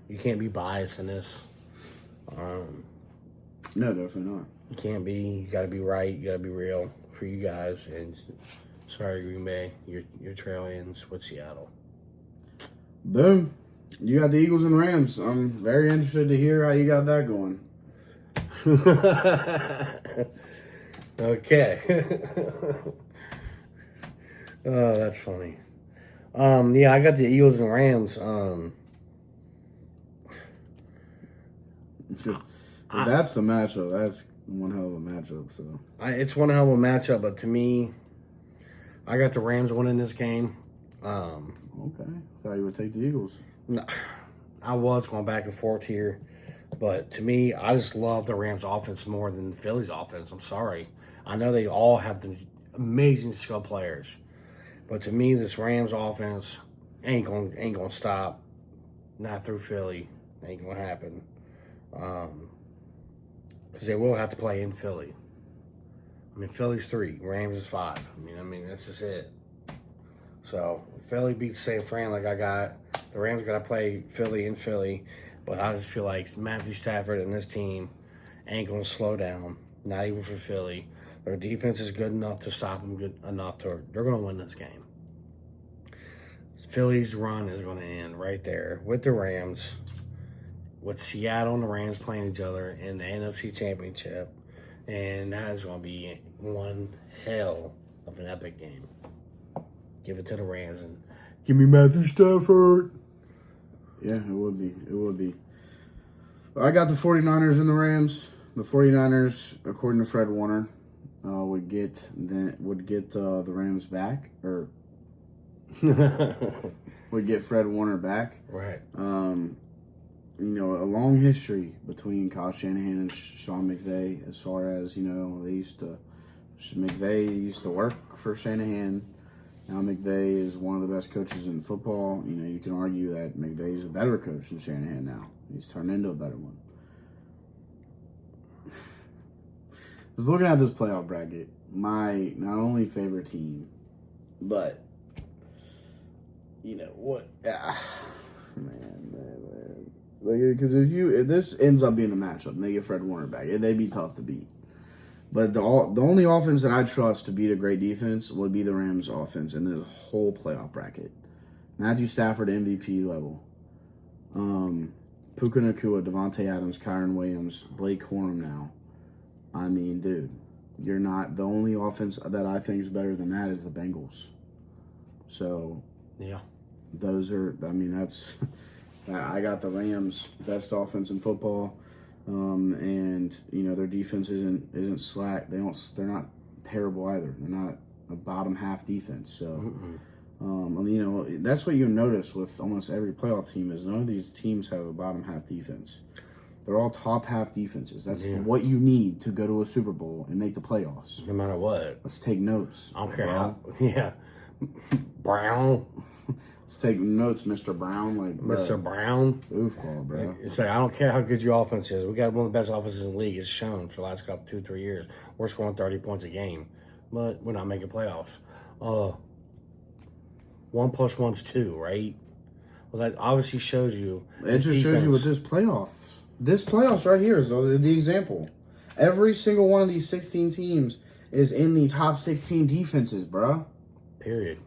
you can't be biased in this. No, definitely not. You can't be. You got to be right. You got to be real for you guys. And sorry, Green Bay, your trail ends with Seattle. Boom. You got the Eagles and Rams. I'm very interested to hear how you got that going. Okay. Oh, that's funny. Yeah, I got the Eagles and Rams. If that's the matchup. That's one hell of a matchup. So It's one hell of a matchup, but to me, I got the Rams winning this game. okay, thought you would take the Eagles. No, I was going back and forth here, but to me, I just love the Rams' offense more than Philly's offense. I'm sorry. I know they all have the amazing skill players, but to me, this Rams offense ain't gonna stop. Not through Philly. Ain't gonna happen. Because they will have to play in Philly. I mean, Philly's 3, Rams is 5. I mean that's just it. So if Philly beats San Fran like I got, the Rams got to play Philly in Philly. But I just feel like Matthew Stafford and this team ain't gonna slow down. Not even for Philly. Their defense is good enough to stop them. Good enough to they're gonna win this game. Philly's run is gonna end right there with the Rams. With Seattle and the Rams playing each other in the NFC Championship. And that is going to be one hell of an epic game. Give it to the Rams and give me Matthew Stafford. Yeah, it would be. It would be. I got the 49ers and the Rams. The 49ers, according to Fred Warner, would get the Rams back, or would get Fred Warner back. Right. A long history between Kyle Shanahan and Sean McVay as far as, McVay used to work for Shanahan. Now McVay is one of the best coaches in football. You can argue that McVay is a better coach than Shanahan now. He's turned into a better one. I was looking at this playoff bracket. My not only favorite team, but, man. Because if this ends up being the matchup and they get Fred Warner back, they'd be tough to beat. But the only offense that I trust to beat a great defense would be the Rams' offense in the whole playoff bracket. Matthew Stafford, MVP level. Puka Nacua, Devontae Adams, Kyron Williams, Blake Corum now. I mean, dude, you're not the only offense that I think is better than that is the Bengals. So, yeah, that's. I got the Rams' best offense in football, and their defense isn't slack. They're not terrible either. They're not a bottom half defense. So, that's what you notice with almost every playoff team is none of these teams have a bottom half defense. They're all top half defenses. That's what you need to go to a Super Bowl and make the playoffs. No matter what. Let's take notes. I don't care how. Yeah. Brown. Let's take notes, Mr. Brown. Mr. Brown. Oof call, bro. It's like, I don't care how good your offense is. We got one of the best offenses in the league. It's shown for the last 2-3 years. We're scoring 30 points a game, but we're not making playoffs. 1 + 1's 2, right? Well, that obviously shows you. It just shows you with this playoff. This playoffs right here is the example. Every single one of these 16 teams is in the top 16 defenses, bruh. Period.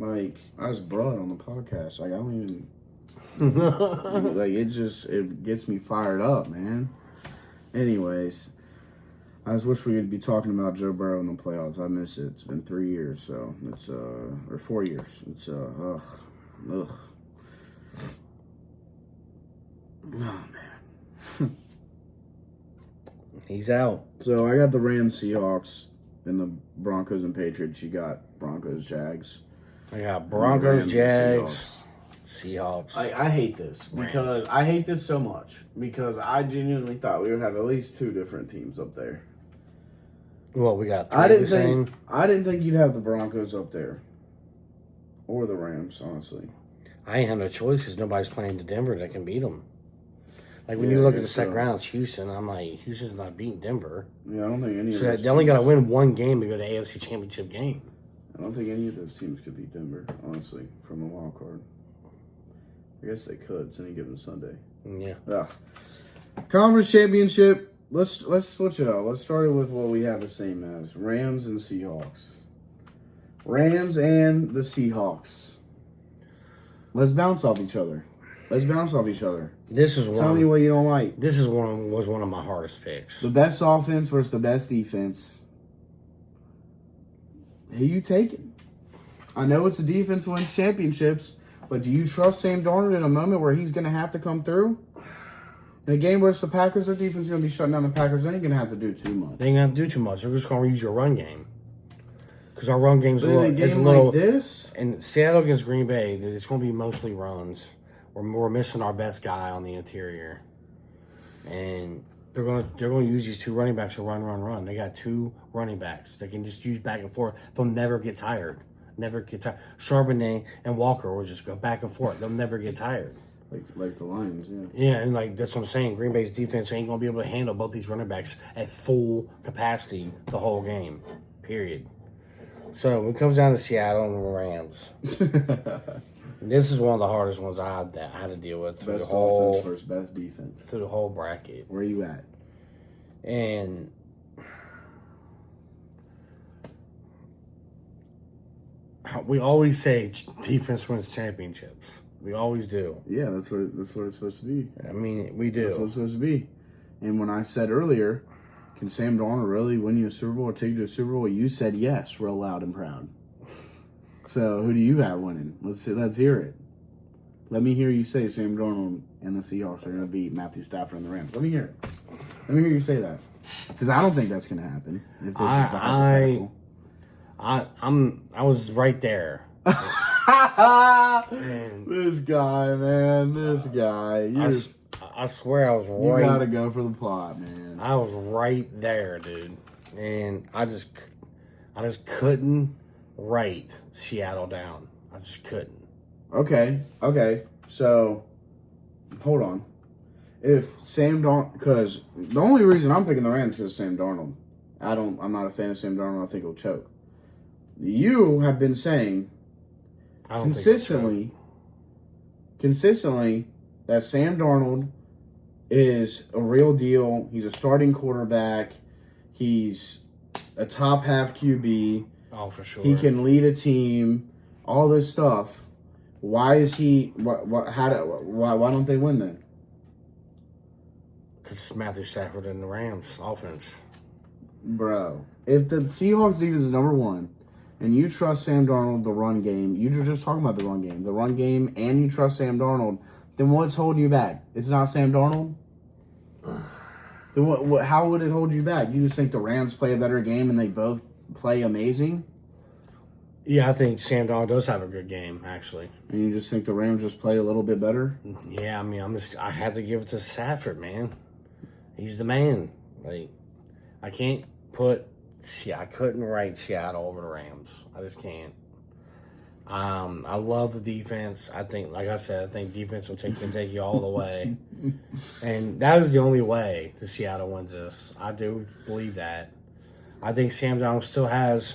I just brought it on the podcast. I don't even... it gets me fired up, man. Anyways, I just wish we could be talking about Joe Burrow in the playoffs. I miss it. It's been 3 years, so it's, or 4 years. It's, ugh. Oh, man. He's out. So I got the Rams, Seahawks, and the Broncos and Patriots. You got Broncos, Jags. I got Broncos, Jags, Seahawks. I hate this because I hate this so much because I genuinely thought we would have at least 2 different teams up there. Well, we got 3 I didn't the think same. I didn't think you'd have the Broncos up there or the Rams, honestly. I ain't have no choice because nobody's playing to Denver that can beat them. Like, when you look at the second round, it's Houston. I'm like, Houston's not beating Denver. Yeah, I don't think any of So those they only got to teams- win 1 game to go to AFC Championship game. I don't think any of those teams could beat Denver, honestly, from a wild card. I guess they could. It's any given Sunday. Yeah. Ugh. Conference championship. Let's switch it up. Let's start it with what we have the same as Rams and Seahawks. Rams and the Seahawks. Let's bounce off each other. Let's bounce off each other. This is Tell me what you don't like. This was one of my hardest picks. The best offense versus the best defense. Who you taking? I know it's the defense wins championships, but do you trust Sam Darnold in a moment where he's going to have to come through? In a game versus the Packers, their defense is going to be shutting down the Packers. They ain't going to have to do too much. They ain't gonna do too much. They're just gonna use your run game. Because our run game's But in a game like this, and Seattle against Green Bay, it's gonna be mostly runs. We're missing our best guy on the interior, and they're gonna use these two running backs to run. They got two running backs they can just use back and forth. They'll never get tired. Charbonnet and Walker will just go back and forth. They'll never get tired. like the Lions, yeah. Yeah, and like that's what I'm saying. Green Bay's defense ain't gonna be able to handle both these running backs at full capacity the whole game. Period. So when it comes down to Seattle and the Rams, this is one of the hardest ones I had to deal with through Best the whole offense versus best defense. through the whole bracket. Where are you at? And we always say defense wins championships. We always do. Yeah, that's what it's supposed to be. I mean, we do. That's what it's supposed to be. And when I said earlier, can Sam Darnold really win you a Super Bowl or take you to a Super Bowl? You said yes, real loud and proud. So who do you have winning? Let's hear it. Let me hear you say Sam Darnold and the Seahawks are going to beat Matthew Stafford and the Rams. Let me hear it. Let me hear you say that. Because I don't think that's going to happen. If this is the hypothetical. I was right there. This guy, man. This guy. I swear I was You right. got to go for the plot, man. I was right there, dude. And I just couldn't write Seattle down. I just couldn't. Okay. So, hold on. If Sam Darnold, because the only reason I'm picking the Rams is Sam Darnold. I'm not a fan of Sam Darnold. I think he'll choke. You have been saying I don't think consistently that Sam Darnold is a real deal. He's a starting quarterback. He's a top half QB. Oh, for sure. He can lead a team. All this stuff. Why is he? Why don't they win then? Because it's Matthew Stafford and the Rams offense. Bro, if the Seahawks defense is number one, and you trust Sam Darnold the run game, you're just talking about the run game, and you trust Sam Darnold, then what's holding you back? It's not Sam Darnold? Then what? How would it hold you back? You just think the Rams play a better game and they both play amazing? Yeah, I think Sam Darnold does have a good game, actually. And you just think the Rams just play a little bit better? Yeah, I mean, I had to give it to Stafford, man. He's the man. Like, I couldn't write Seattle over the Rams. I just can't. I love the defense. I think, like I said, I think defense can take you all the way. And that is the only way that Seattle wins this. I do believe that. I think Sam Darnold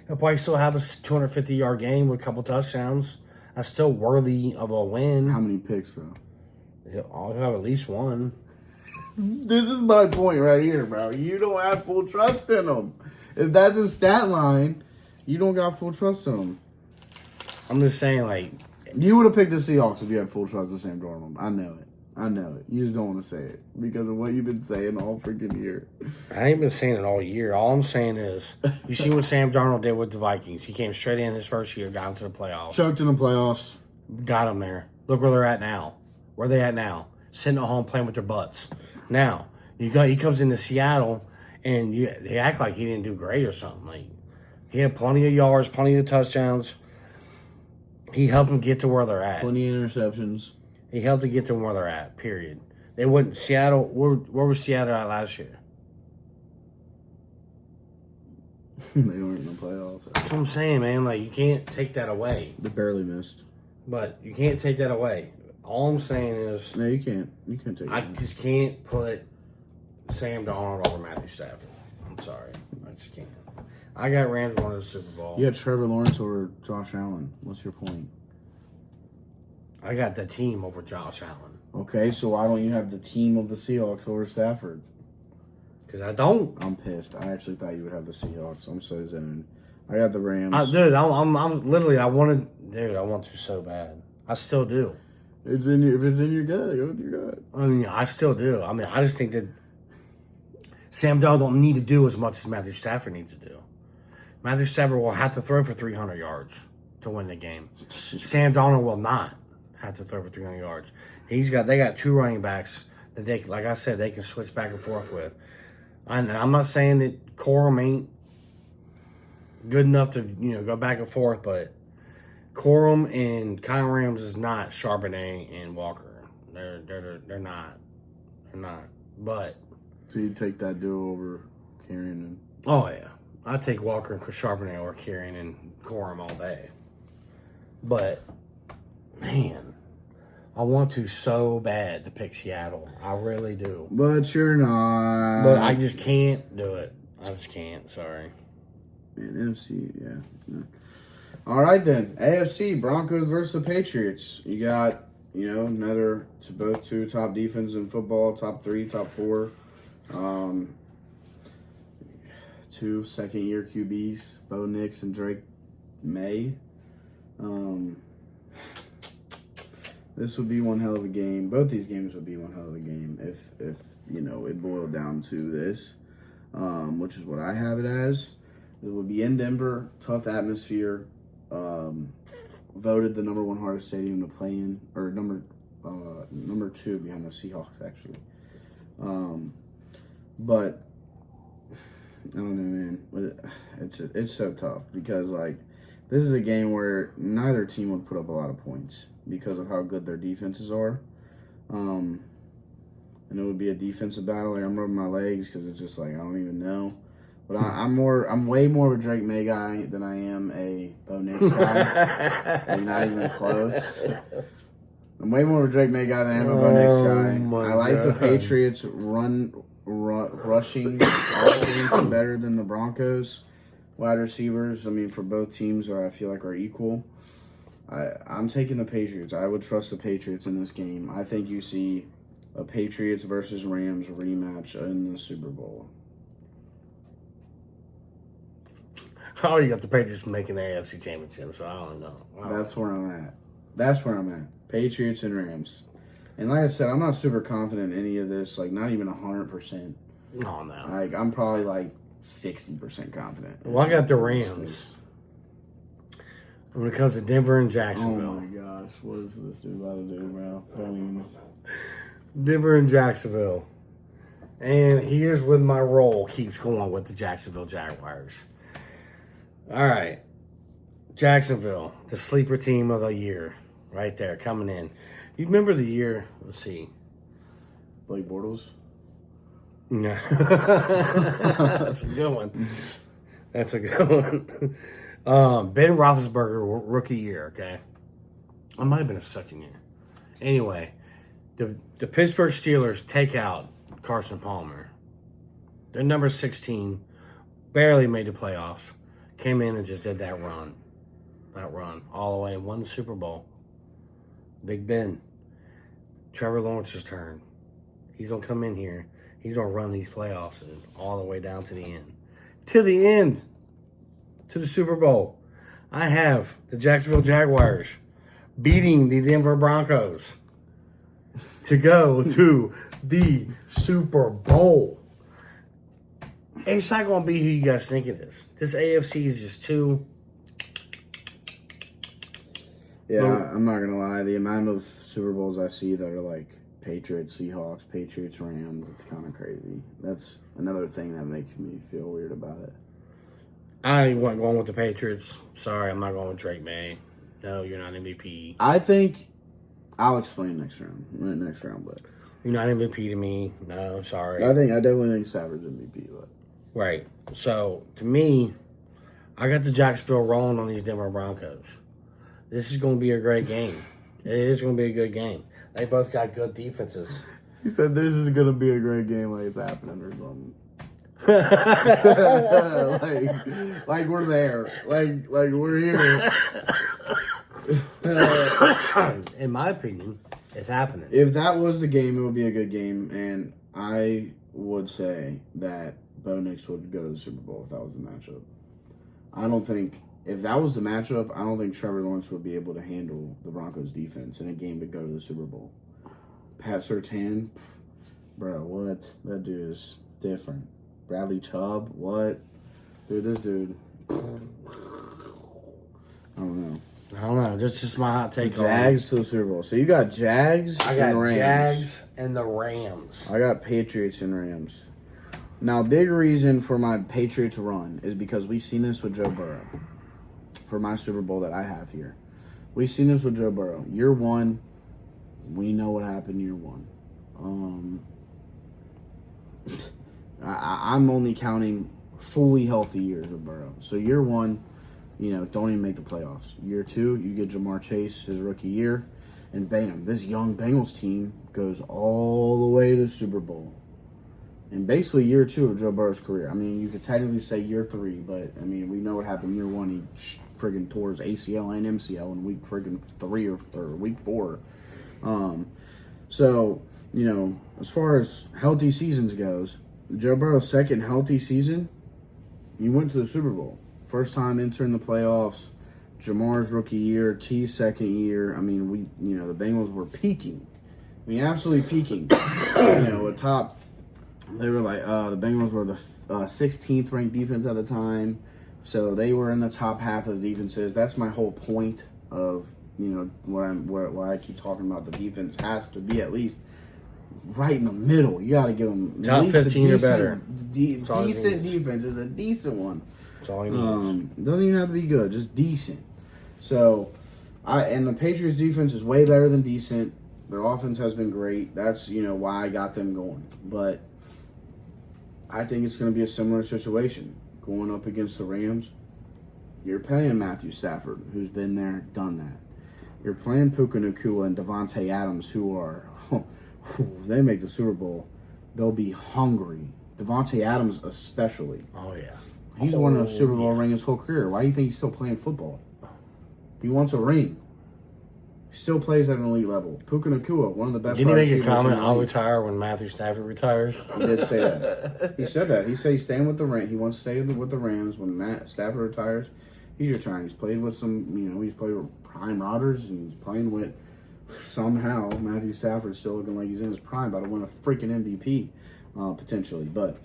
he'll probably still have a 250-yard game with a couple touchdowns. That's still worthy of a win. How many picks, though? I'll have at least one. This is my point right here, bro. You don't have full trust in him. If that's a stat line, you don't got full trust in him. I'm just saying, like... You would have picked the Seahawks if you had full trust in Sam Darnold. I know it. You just don't want to say it because of what you've been saying all freaking year. I ain't been saying it all year. All I'm saying is, you see what Sam Darnold did with the Vikings. He came straight in his first year, got into the playoffs. Choked in the playoffs. Got them there. Look where they're at now. Where are they at now? Sitting at home playing with their butts. Now, he comes into Seattle, and they act like he didn't do great or something. Like, he had plenty of yards, plenty of touchdowns. He helped them get to where they're at. Plenty of interceptions. He helped to get them where they're at, period. They wouldn't, Seattle, where was Seattle at last year? They weren't in the playoffs. That's what I'm saying, man. Like, you can't take that away. They barely missed. But you can't take that away. All I'm saying is... No, you can't. You can't take it. I just can't put Sam Darnold over Matthew Stafford. I'm sorry. I just can't. I got Rams going to the Super Bowl. You had Trevor Lawrence or Josh Allen. What's your point? I got the team over Josh Allen. Okay, so why don't you have the team of the Seahawks over Stafford? Because I don't. I'm pissed. I actually thought you would have the Seahawks. I'm so zoned. I got the Rams. Dude, I'm literally, I want to so bad. I still do. If it's in your gut, go with your gut. I mean, I still do. I mean, I just think that Sam Darnold don't need to do as much as Matthew Stafford needs to do. Matthew Stafford will have to throw for 300 yards to win the game. Sam Darnold will not have to throw for 300 yards. They got two running backs that they, like I said, they can switch back and forth with. I'm not saying that Corum ain't good enough to go back and forth, but Corum and Kyle Rams is not Charbonnet and Walker. They're not. They're not. But So you take that duo over Carrion and oh yeah, I take Walker and Charbonnet or Kieran and Corum all day. But man, I want to so bad to pick Seattle. I really do. But you're not. But I just can't do it. I just can't. Sorry. Man, NFC, yeah. All right then. AFC Broncos versus the Patriots. You got another both two top defense in football, top 3, top 4. Two second-year QBs, Bo Nix and Drake May. This would be one hell of a game. Both these games would be one hell of a game if it boiled down to this, which is what I have it as. It would be in Denver, tough atmosphere. Voted the number 1 hardest stadium to play in, or number 2 behind the Seahawks actually. But I don't know, man. It's so tough because this is a game where neither team would put up a lot of points because of how good their defenses are. And it would be a defensive battle. I'm rubbing my legs because it's just I don't even know. But I'm way more of a Drake May guy than I am a Bo Nix guy. Not even close. I'm way more of a Drake May guy than I am a Bo Nix guy. I like the Patriots rushing offense better than the Broncos. Wide receivers, for both teams I feel like are equal. I'm taking the Patriots. I would trust the Patriots in this game. I think you see a Patriots versus Rams rematch in the Super Bowl. Oh, you got the Patriots making the AFC Championship, so I don't know. That's where I'm at. Patriots and Rams. And like I said, I'm not super confident in any of this. Not even 100%. Oh, no. I'm probably 60% confident. Well, I got the Rams. When it comes to Denver and Oh Jacksonville. my gosh, what is this dude about to do, bro? Denver and Jacksonville. And here's where my roll keeps going with the Jacksonville Jaguars. All right. Jacksonville, the sleeper team of the year. Right there, coming in. You remember the year? Let's see. Blake Bortles? No. That's a good one. That's a good one. Ben Roethlisberger, rookie year, okay? I might have been a second year. Anyway, the Pittsburgh Steelers take out Carson Palmer. They're number 16, barely made the playoffs. Came in and just did that run. All the way and won the Super Bowl. Big Ben. Trevor Lawrence's turn. He's going to come in here. He's going to run these playoffs all the way down to the end. To the end. To the Super Bowl. I have the Jacksonville Jaguars beating the Denver Broncos to go to the Super Bowl. It's not going to be who you guys think it is. This AFC is just too... Yeah, I'm not going to lie. The amount of Super Bowls I see that are Patriots, Seahawks, Patriots, Rams, it's kind of crazy. That's another thing that makes me feel weird about it. I wasn't going with the Patriots. Sorry, I'm not going with Drake May. No, you're not MVP. I think I'll explain next round, but You're not MVP to me. No, sorry. I definitely think Stafford's MVP. But Right. So, to me, I got the Jacksonville rolling on these Denver Broncos. This is going to be a great game. It is going to be a good game. They both got good defenses. he said this is gonna be a great game, it's happening or something. We're there. We're here. In my opinion, it's happening. If that was the game, it would be a good game, and I would say that Bo Nix would go to the Super Bowl if that was the matchup. I don't think if that was the matchup, I don't think Trevor Lawrence would be able to handle the Broncos defense in a game to go to the Super Bowl. Pat Surtain, bro, what? That dude is different. Bradley Chubb, what? Dude, this dude. I don't know. I don't know. That's just my hot take. Jags to the Super Bowl. So you got Jags I got and Rams. Jags and the Rams. I got Patriots and Rams. Now, big reason for my Patriots run is because we've seen this with Joe Burrow. For my Super Bowl that I have here. We've seen this with Joe Burrow. Year one, we know what happened year one. I'm only counting fully healthy years of Burrow. So year one, don't even make the playoffs. Year two, you get Jamar Chase, his rookie year, and bam, this young Bengals team goes all the way to the Super Bowl. And basically year two of Joe Burrow's career. I mean, you could technically say year three, but, I mean, we know what happened year one. He friggin' tore his ACL and MCL in week friggin' 3 or week 4. So, as far as healthy seasons goes, Joe Burrow's second healthy season, he went to the Super Bowl. First time entering the playoffs. Jamar's rookie year, T's second year. I mean, the Bengals were peaking. I mean, absolutely peaking. A top. They were like, the Bengals were the 16th ranked defense at the time. So they were in the top half of the defenses. That's my whole point of, why I keep talking about the defense has to be at least right in the middle. You got to give them top at least 15 or better. Decent defense is a decent one. That's all you need. Doesn't even have to be good, just decent. So, and the Patriots defense is way better than decent. Their offense has been great. That's, why I got them going. But I think it's going to be a similar situation. Going up against the Rams, you're playing Matthew Stafford, who's been there, done that. You're playing Puka Nacua and Devontae Adams, who are, if they make the Super Bowl, they'll be hungry. Devontae Adams especially. Oh, yeah. He's won a Super Bowl ring his whole career. Why do you think he's still playing football? He wants a ring. He still plays at an elite level. Puka Nacua, one of the best. Did he make a comment? I'll retire when Matthew Stafford retires. He did say that. He said that. He said he's staying with the Rams. He wants to stay with the Rams when Matt Stafford retires. He's retiring. He's played with he's played with Prime Rodgers, and he's playing with somehow Matthew Stafford's still looking like he's in his prime, about to win a freaking MVP potentially. But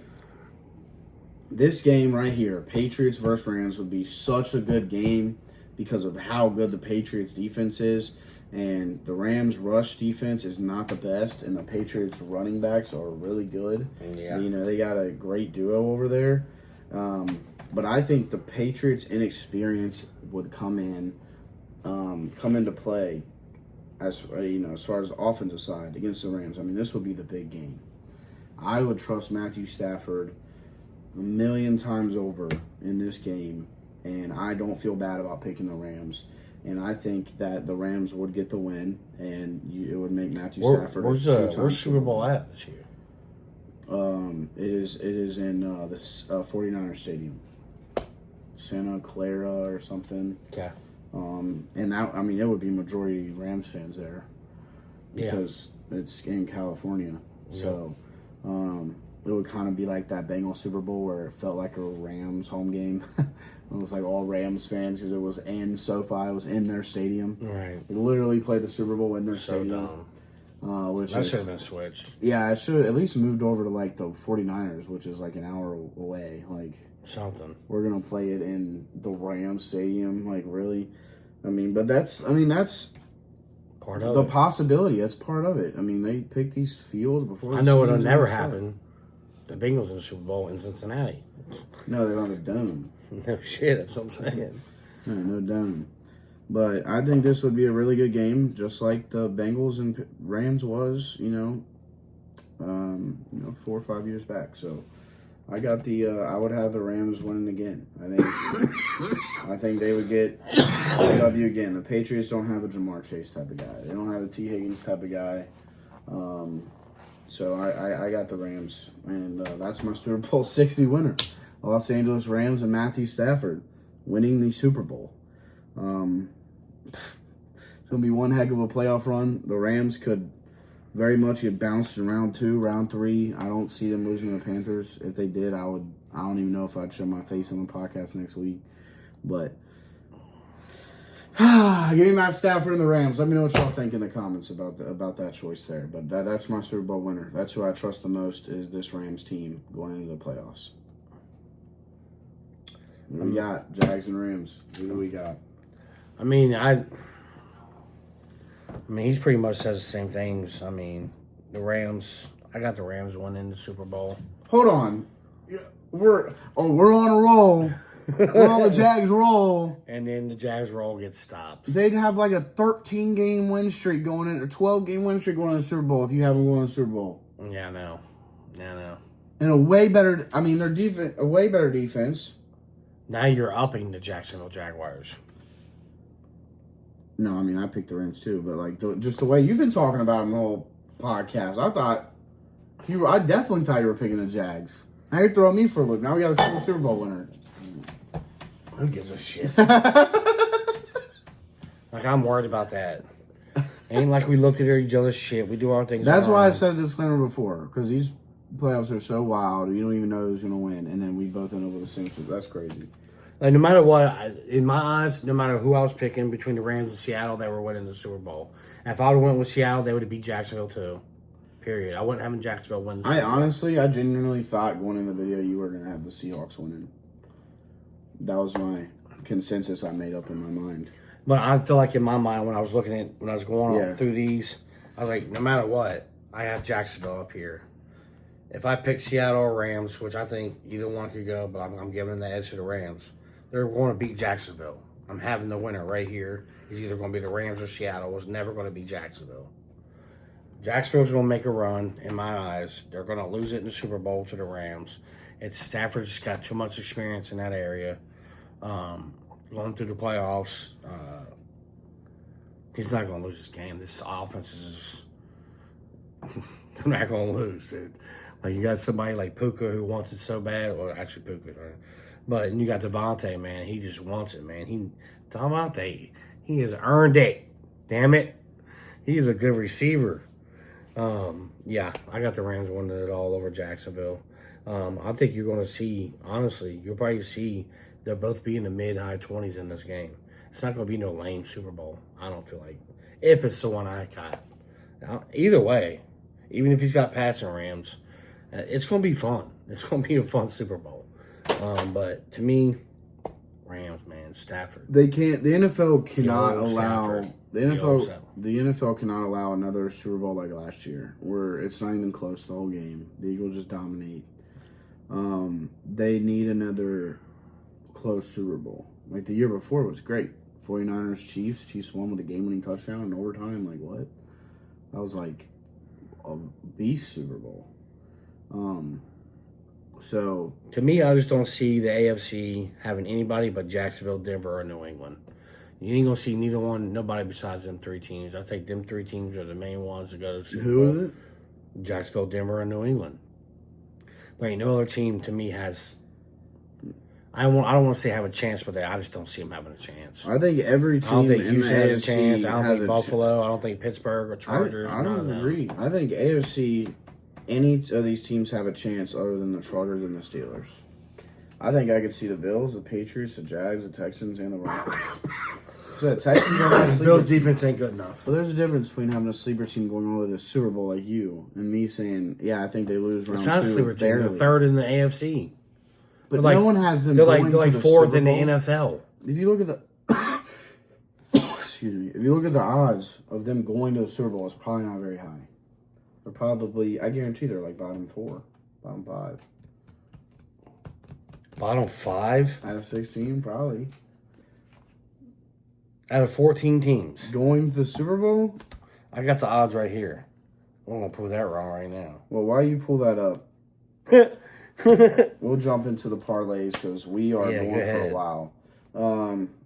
this game right here, Patriots versus Rams, would be such a good game because of how good the Patriots defense is. And the Rams' rush defense is not the best, and the Patriots' running backs are really good. Yeah. They got a great duo over there. But I think the Patriots' inexperience would come into play as far as the offensive side against the Rams. I mean, this would be the big game. I would trust Matthew Stafford 1,000,000 times over in this game, and I don't feel bad about picking the Rams. And I think that the Rams would get the win, and it would make Matthew Stafford where's Super Bowl at this year? It is in the 49ers Stadium, Santa Clara or something. Okay. And that, it would be majority Rams fans there because it's in California. Yeah. So, it would kind of be like that Bengals Super Bowl where it felt like a Rams home game. It was like all Rams fans because it was in SoFi. It was in their stadium. Right. We literally played the Super Bowl in their stadium. That should have been switched. Yeah, it should at least moved over to like the 49ers, which is like an hour away. Like something. We're going to play it in the Rams stadium. Like, really? But that's part of the possibility. That's part of it. They picked these fields before. I know it'll never happen. The Bengals in the Super Bowl in Cincinnati. No, they don't have a dome. No shit, that's what I'm saying. No dome. But I think this would be a really good game, just like the Bengals and Rams was, 4 or 5 years back. So I got I would have the Rams winning again. I think they would get W again. The Patriots don't have a Jamar Chase type of guy. They don't have a T. Higgins type of guy. So I got the Rams, and that's my Super Bowl 60 winner. Los Angeles Rams and Matthew Stafford winning the Super Bowl. It's going to be one heck of a playoff run. The Rams could very much get bounced in round 2, round 3. I don't see them losing to the Panthers. If they did, I don't even know if I'd show my face on the podcast next week. But Give me Matt Stafford and the Rams. Let me know what y'all think in the comments about that choice there. But that's my Super Bowl winner. That's who I trust the most is this Rams team going into the playoffs. What do we got? Jags and Rams. Who do we got? I mean, he pretty much says the same things. I mean, the Rams. I got the Rams winning the Super Bowl. Hold on. We're on a roll. We're on the Jags roll. And then the Jags roll gets stopped. They'd have like a 13-game win streak going in, or 12-game win streak going in the Super Bowl if you haven't won the Super Bowl. Yeah, I know. And a way better. I mean, their defense, a way better defense. Now you're upping the Jacksonville Jaguars. No, I mean I picked the Rams too, but like just the way you've been talking about them the whole podcast, I definitely thought you were picking the Jags. Now you're throwing me for a loop. Now we got a single Super Bowl winner. Who gives a shit? Like, I'm worried about that. Ain't like we looked at each other's shit. We do our things. That's why I said a disclaimer before, because these playoffs are so wild. You don't even know who's going to win, and then we both end up with the same. That's crazy. Like, no matter what, in my eyes, no matter who I was picking between the Rams and Seattle, they were winning the Super Bowl. If I would have went with Seattle, they would have beat Jacksonville too. Period. I wouldn't have Jacksonville win the Super Bowl. I genuinely thought going in the video you were going to have the Seahawks winning. That was my consensus I made up in my mind. But I feel like in my mind, when I was going on through these, I was like, no matter what, I have Jacksonville up here. If I pick Seattle or Rams, which I think either one could go, but I'm giving the edge to the Rams, they're going to beat Jacksonville. I'm having the winner right here. It's either going to be the Rams or Seattle. It's never going to be Jacksonville. Jacksonville's going to make a run, in my eyes. They're going to lose it in the Super Bowl to the Rams. Stafford's just got too much experience in that area. Going through the playoffs, he's not going to lose this game. This offense is they're not going to lose, dude. Like, you got somebody like Puka who wants it so bad. Well, actually, Puka, right? But you got Devontae, man. He just wants it, man. Devontae, he has earned it. Damn it. He is a good receiver. Yeah, I got the Rams winning it all over Jacksonville. I think you're going to see, honestly, you'll probably see they'll both be in the mid-high 20s in this game. It's not going to be no lame Super Bowl, I don't feel like, if it's the one I got. Now, either way, even if he's got Pats and Rams, it's going to be fun. It's going to be a fun Super Bowl. But to me, Rams, man, Stafford. They can't. The NFL cannot allow. Stafford. The NFL cannot allow another Super Bowl like last year, where it's not even close the whole game. The Eagles just dominate. They need another close Super Bowl. Like the year before was great. 49ers, Chiefs. Chiefs won with a game-winning touchdown in overtime. Like what? That was like a beast Super Bowl. So to me, I just don't see the AFC having anybody but Jacksonville, Denver, or New England. You ain't gonna see nobody besides them three teams. I think them three teams are the main ones to go to the Super Bowl. who is it? Jacksonville, Denver, and New England. There ain't no other team to me has. I don't want to say have a chance, but I just don't see them having a chance. I think every team I don't think in the Houston has a AFC chance. I don't has think Buffalo. I don't think Pittsburgh or Chargers. I don't agree. I think AFC, any of these teams have a chance other than the Chargers and the Steelers. I think I could see the Bills, the Patriots, the Jags, the Texans, and the Broncos. So the Texans don't have a sleeper. Bills defense ain't good enough. Well, there's a difference between having a sleeper team going on with a Super Bowl like you and me saying, yeah, I think they lose round It's not a two. sleeper team. Barely. They're third in the AFC. But They're no one has them They're going like to the fourth Super in the Bowl. NFL. If you look at the excuse me, if you look at the odds of them going to the Super Bowl, it's probably not very high. They're probably, I guarantee they're like bottom 4, bottom 5. Bottom 5 Out of 16, probably. out of 14 teams. Going to the Super Bowl? I got the odds right here. I'm gonna prove that wrong right now. Well, why you pull that up? We'll jump into the parlays because we are Yeah, going go for ahead. a while.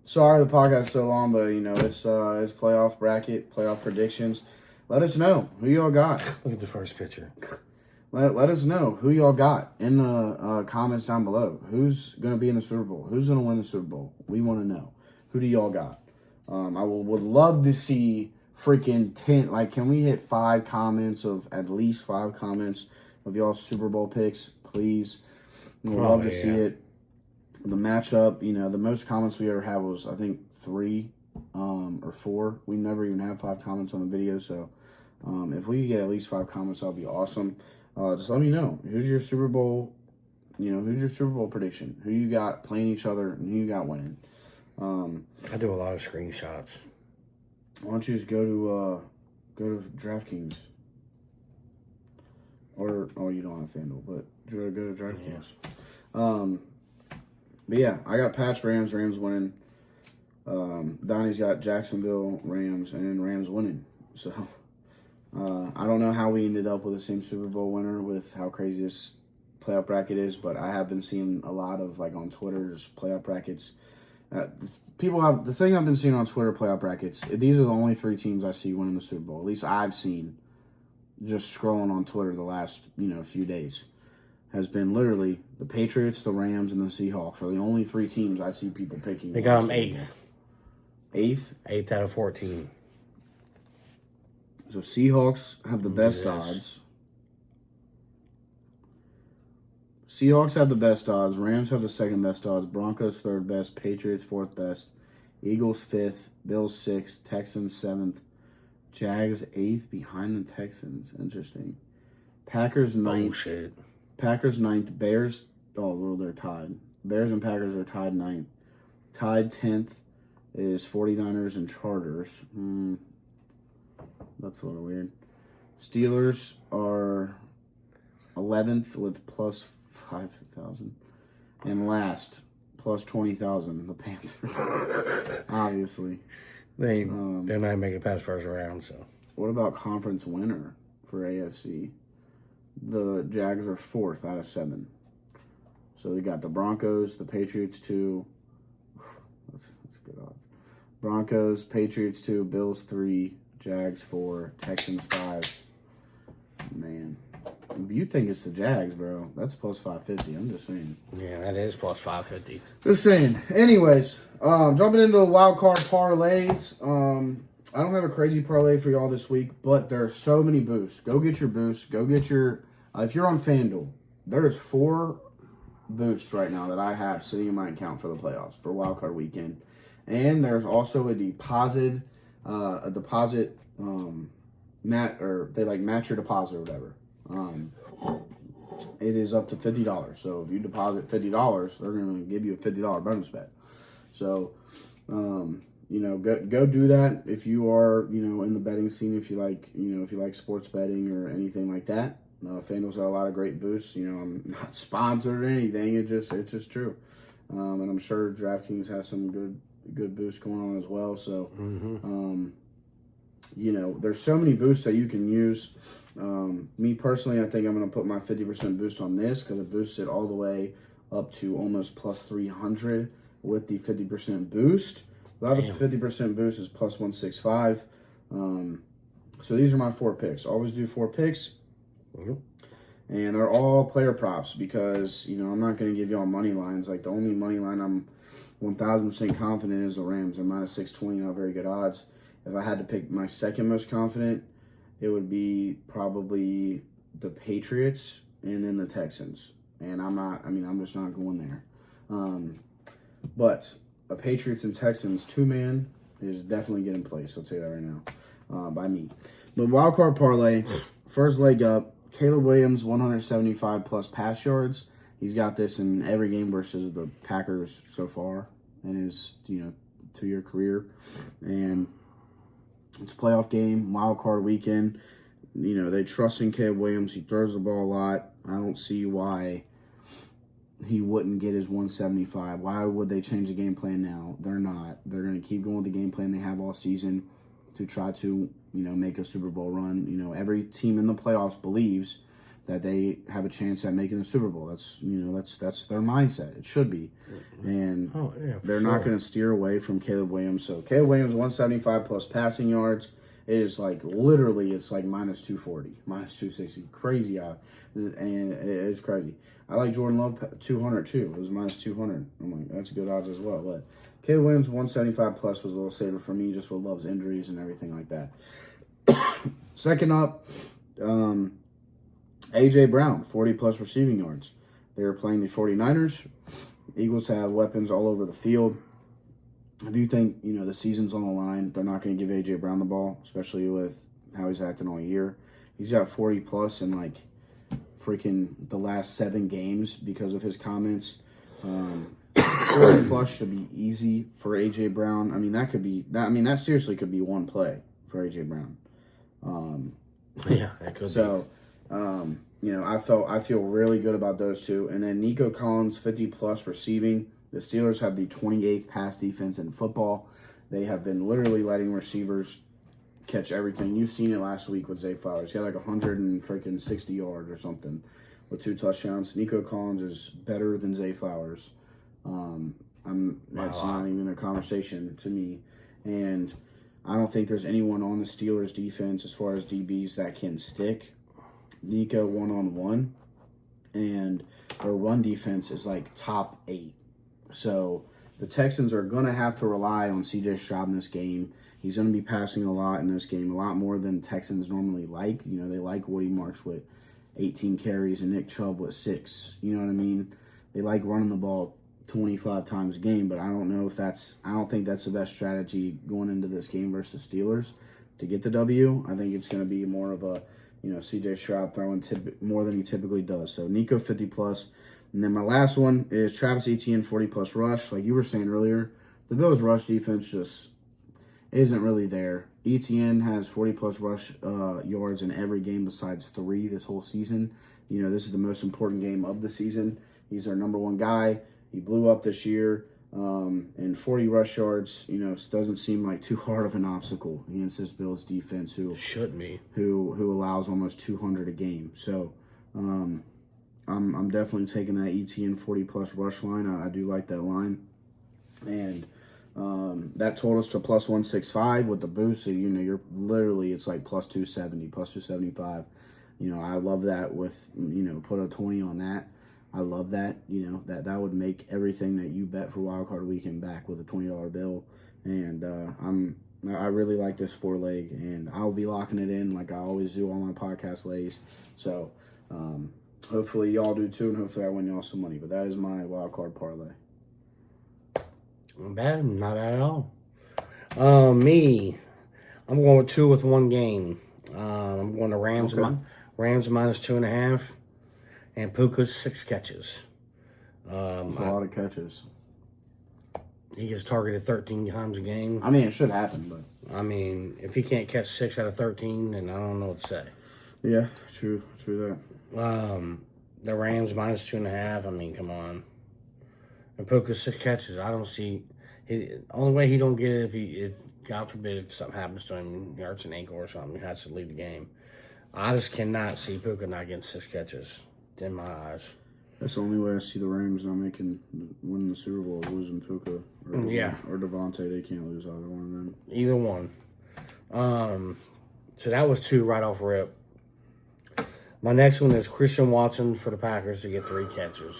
Sorry the podcast is so long, but you know it's playoff bracket, playoff predictions. Let us know who y'all got. Look at the first picture. Let us know who y'all got in the comments down below. Who's going to be in the Super Bowl? Who's going to win the Super Bowl? We want to know. Who do y'all got? Would love to see freaking 10. Like, can we hit 5 comments of at least 5 comments of y'all's Super Bowl picks, please? We'd love to see it. The matchup, you know, the most comments we ever had was, I think, 3 or 4. We never even have 5 comments on the video, so if we could get at least 5 comments, that'll be awesome. Just let me know. Who's your Super Bowl, who's your Super Bowl prediction? Who you got playing each other and who you got winning? I do a lot of screenshots. Why don't you just go to DraftKings? Or, you don't have FanDuel, but go to DraftKings. Yeah. But yeah, I got Pats, Rams winning. Donnie's got Jacksonville, Rams, and Rams winning. So, I don't know how we ended up with the same Super Bowl winner with how crazy this playoff bracket is, but I have been seeing a lot of, on Twitter, just playoff brackets. The thing I've been seeing on Twitter, playoff brackets, these are the only 3 teams I see winning the Super Bowl. At least I've seen just scrolling on Twitter the last, few days. Has been literally the Patriots, the Rams, and the Seahawks are the only 3 teams I see people picking. They got them 8th. 8th? 8th out of 14. So Seahawks have the best odds. Seahawks have the best odds. Rams have the second best odds. Broncos third best. Patriots fourth best. Eagles 5th. Bills 6th. Texans 7th. Jags 8th behind the Texans. Interesting. Packers 9th. Oh, shit. Packers 9th. Bears, they're tied. Bears and Packers are tied 9th. Tied 10th is 49ers and Chargers. That's a little weird. Steelers are 11th with plus 5,000. And last, plus 20,000, the Panthers. Obviously. They're not making it past first round, so. What about conference winner for AFC? The Jags are 4th out of 7. So we got the Broncos, the Patriots 2. That's good odds. Broncos, Patriots 2, Bills 3, Jags 4, Texans 5. Man, if you think it's the Jags, bro, that's plus 550. I'm just saying. Yeah, that is plus 550. Just saying. Anyways, jumping into the wild card parlays. I don't have a crazy parlay for y'all this week, but there are so many boosts. Go get your boosts. Go get your. If you're on FanDuel, there's 4 boosts right now that I have sitting in my account for the playoffs for wild card weekend, and there's also a deposit, match your deposit or whatever. It is up to $50. So if you deposit $50, they're going to give you a $50 bonus bet. So, go do that if you are, in the betting scene, if you like sports betting or anything like that. FanDuel's got a lot of great boosts. I'm not sponsored or anything. It's just true. And I'm sure DraftKings has some good boosts going on as well. So, there's so many boosts that you can use. Me personally, I think I'm going to put my 50% boost on this because it boosts it all the way up to almost plus 300 with the 50% boost. Without the 50% boost is plus 165. So these are my 4 picks. Always do 4 picks. And they're all player props because, I'm not going to give y'all money lines. Like, the only money line I'm 1,000% confident is the Rams. They're minus 620, not very good odds. If I had to pick my second most confident, it would be probably the Patriots and then the Texans. And I'm just not going there. But a Patriots and Texans 2-man is definitely getting placed. I'll tell you that right now, by me. But wild card parlay, first leg up, Caleb Williams 175 plus pass yards. He's got this in every game versus the Packers so far in his 2-year career, and it's a playoff game, wild card weekend. They trust in Caleb Williams. He throws the ball a lot. I don't see why he wouldn't get his 175. Why would they change the game plan now? They're not. They're going to keep going with the game plan they have all season to try to, make a Super Bowl run. Every team in the playoffs believes that they have a chance at making the Super Bowl. That's their mindset. It should be. And they're not going to steer away from Caleb Williams. So Caleb Williams, 175 plus passing yards. It is literally, it's minus 240, minus 260. Crazy out. And it's crazy. I like Jordan Love 200 too. It was minus 200. I'm like, that's good odds as well. But Caleb Williams 175 plus was a little safer for me just with Love's injuries and everything like that. Second up, A.J. Brown, 40 plus receiving yards. They are playing the 49ers. Eagles have weapons all over the field. if you think, the season's on the line, they're not going to give A.J. Brown the ball, especially with how he's acting all year. He's got 40 plus in like freaking the last 7 games because of his comments. 40 plus should be easy for A.J. Brown. I mean, that seriously could be one play for A.J. Brown. Yeah, that could be. I feel really good about those two. And then Nico Collins, 50 plus receiving. The Steelers have the 28th pass defense in football. They have been literally letting receivers catch everything. You've seen it last week with Zay Flowers. He had like 160 yards or something with 2 touchdowns. Nico Collins is better than Zay Flowers. That's not even a conversation to me. And I don't think there's anyone on the Steelers defense as far as DBs that can stick Nico one-on-one. And their run defense is like top 8. So the Texans are going to have to rely on C.J. Stroud in this game. He's going to be passing a lot in this game, a lot more than Texans normally like. They like Woody Marks with 18 carries and Nick Chubb with 6. You know what I mean? They like running the ball 25 times a game, but I don't think that's the best strategy going into this game versus Steelers to get the W. I think it's going to be more of a, C.J. Stroud throwing more than he typically does. So Nico 50 plus. And then my last one is Travis Etienne 40 plus rush. Like you were saying earlier, the Bills' rush defense just isn't really there. Etienne has 40 plus rush yards in every game besides 3 this whole season. This is the most important game of the season. He's our number 1 guy. He blew up this year. And 40 rush yards, doesn't seem like too hard of an obstacle against this Bills defense Shouldn't be. Who allows almost 200 a game. So I'm definitely taking that Etienne 40 plus rush line. I do like that line. And that totaled us to plus 165 with the boost. So, you're literally, it's like plus 270, plus 275. I love that with, put a 20 on that. I love that. That would make everything that you bet for Wildcard Weekend back with a $20 bill. And I really like this 4-leg, and I'll be locking it in like I always do on my podcast lays. So hopefully y'all do too, and hopefully I win y'all some money. But that is my Wildcard parlay. Not bad, not bad at all. Me, I'm going with 2 with 1 game. I'm going to Rams. Okay. Rams minus 2.5, and Puka's 6 catches. That's a lot of catches. He gets targeted 13 times a game. I mean, it should happen, but if he can't catch 6 out of 13, then I don't know what to say. yeah, true that. The Rams minus 2.5. Come on. And Puka's 6 catches. I don't see. Only way he don't get it if God forbid if something happens to him, he hurts an ankle or something, he has to leave the game. I just cannot see Puka not getting 6 catches in my eyes. That's the only way I see the Rams not winning the Super Bowl is losing Puka or Devontae. They can't lose either one of them. Either one. So that was 2 right off rip. My next one is Christian Watson for the Packers to get 3 catches.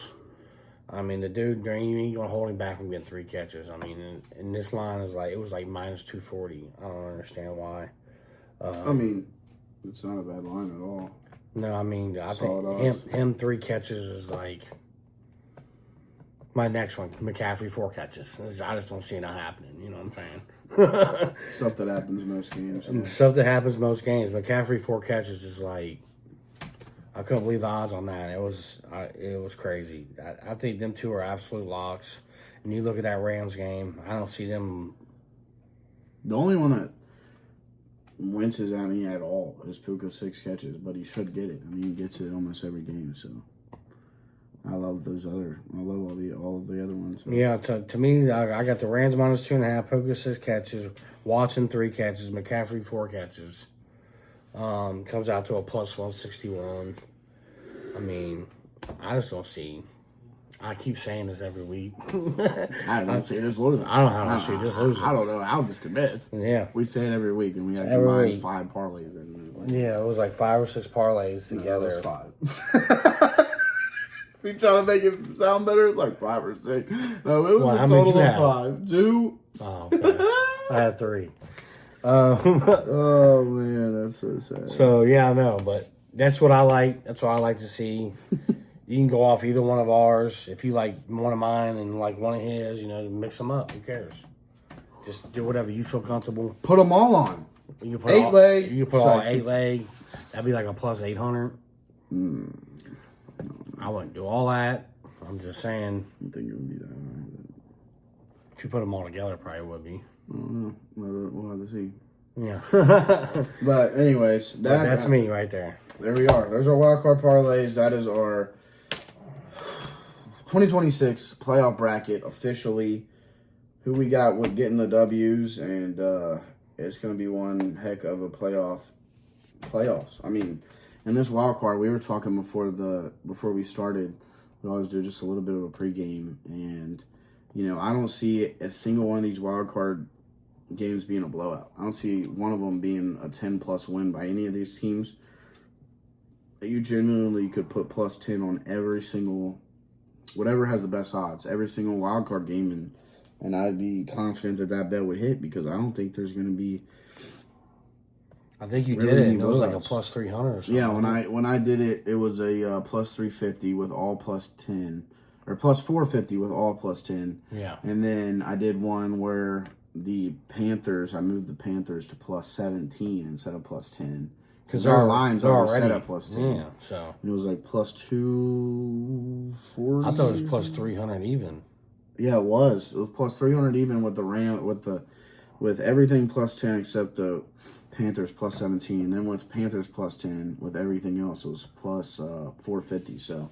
The dude, you ain't going to hold him back from getting 3 catches. And this line is it was like minus 240. I don't understand why. It's not a bad line at all. No, I Solid think him 3 catches is like my next one. McCaffrey 4 catches. I just don't see it not happening. You know what I'm saying? Stuff that happens most games. Stuff that happens most games. McCaffrey 4 catches is like, I couldn't believe the odds on that. It was crazy. I think them 2 are absolute locks. And you look at that Rams game, I don't see them. The only one that winces at me at all is Puka 6 catches, but he should get it. He gets it almost every game. So I love all the other ones. So. Yeah, to me, I got the Rams minus 2.5, Puka 6 catches, Watson 3 catches, McCaffrey 4 catches. Comes out to a plus 161. I just don't see. I keep saying this every week. I don't see this losing. I don't know how to see this losing. I don't know how this could miss. Yeah. We say it every week, and we got to combine 5 parlays. Yeah, it was like 5 or 6 parlays together. It was 5. We trying to make it sound better. It's like 5 or 6. No, it was a total of 5. 2. Oh, okay. I had 3. Oh man, that's so sad. So yeah, I know, but that's what I like. That's what I like to see. You can go off either one of ours. If you like one of mine and like one of his, mix them up. Who cares? Just do whatever you feel comfortable. Put them all on. You can put 8 leg. You can put all 8 leg. That'd be like a plus 800. I wouldn't do all that. I'm just saying. I don't think it would be that high. If you put them all together, it probably would be. I don't know. We'll have to see. Yeah. But anyways, That's me right there. There we are. There's our wild card parlays. That is our 2026 playoff bracket officially. Who we got with getting the W's, and it's going to be one heck of a playoffs. I mean, in this wild card, we were talking before we started. We always do just a little bit of a pregame, and I don't see a single one of these wild card games being a blowout. I don't see one of them being a 10+ win by any of these teams. You genuinely could put plus 10 on every single, whatever has the best odds, every single wild card game, and I'd be confident that bet would hit, because I don't think there's going to be. I think you really did it. And it was like a blowouts. plus 300 or something. Yeah, when I did it, it was a plus 350 with all plus 10, or plus 450 with all plus 10. Yeah. And then I did one where I moved the Panthers to plus 17 instead of plus 10. Because their lines are set at plus 10. Yeah, so. And it was like plus 240. I thought it was plus 300 even. Yeah, it was. It was plus 300 even with with everything plus 10 except the Panthers plus 17. And then with Panthers plus 10, with everything else, it was plus 450. So,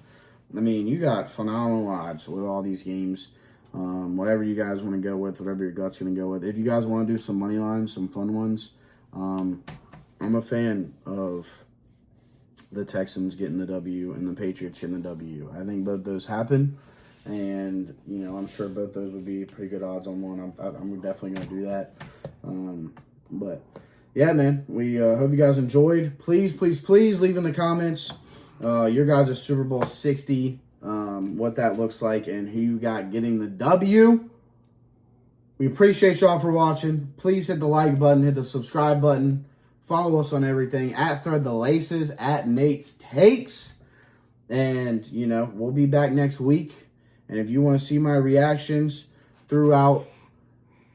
I mean, you got phenomenal odds with all these games. Whatever you guys want to go with, whatever your gut's going to go with. If you guys want to do some money lines, some fun ones, I'm a fan of the Texans getting the W and the Patriots getting the W. I think both those happen. And, I'm sure both those would be pretty good odds on one. I'm definitely going to do that. But, yeah, man, we hope you guys enjoyed. Please, please, please leave in the comments your guys' Super Bowl 60, what that looks like, and who you got getting the W. We appreciate y'all for watching. Please hit the like button, hit the subscribe button. Follow us on everything, at Thread the Laces, at Nate's Takes. And, we'll be back next week. And if you want to see my reactions throughout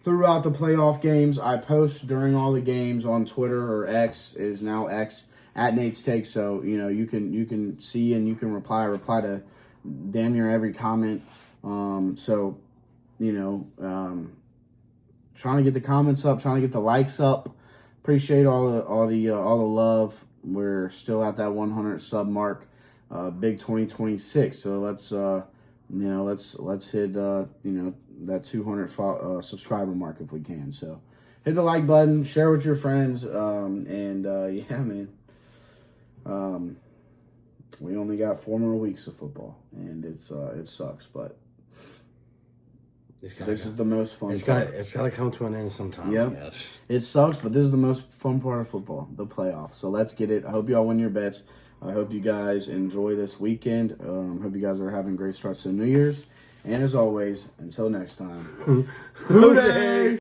the playoff games, I post during all the games on Twitter, or X. It is now X, at Nate's Takes. So, you can see and you can reply to damn near every comment. Trying to get the comments up, trying to get the likes up. Appreciate all the love. We're still at that 100 sub mark. Big 2026. So let's hit that 200 subscriber mark if we can. So hit the like button, share with your friends, yeah, man. We only got 4 more weeks of football, and it sucks, but this is the most fun part. It's got to come to an end sometime. Yep. Yes. It sucks, but this is the most fun part of football, the playoffs. So let's get it. I hope y'all win your bets. I hope you guys enjoy this weekend. Hope you guys are having great starts to New Year's. And as always, until next time, Hoo-day!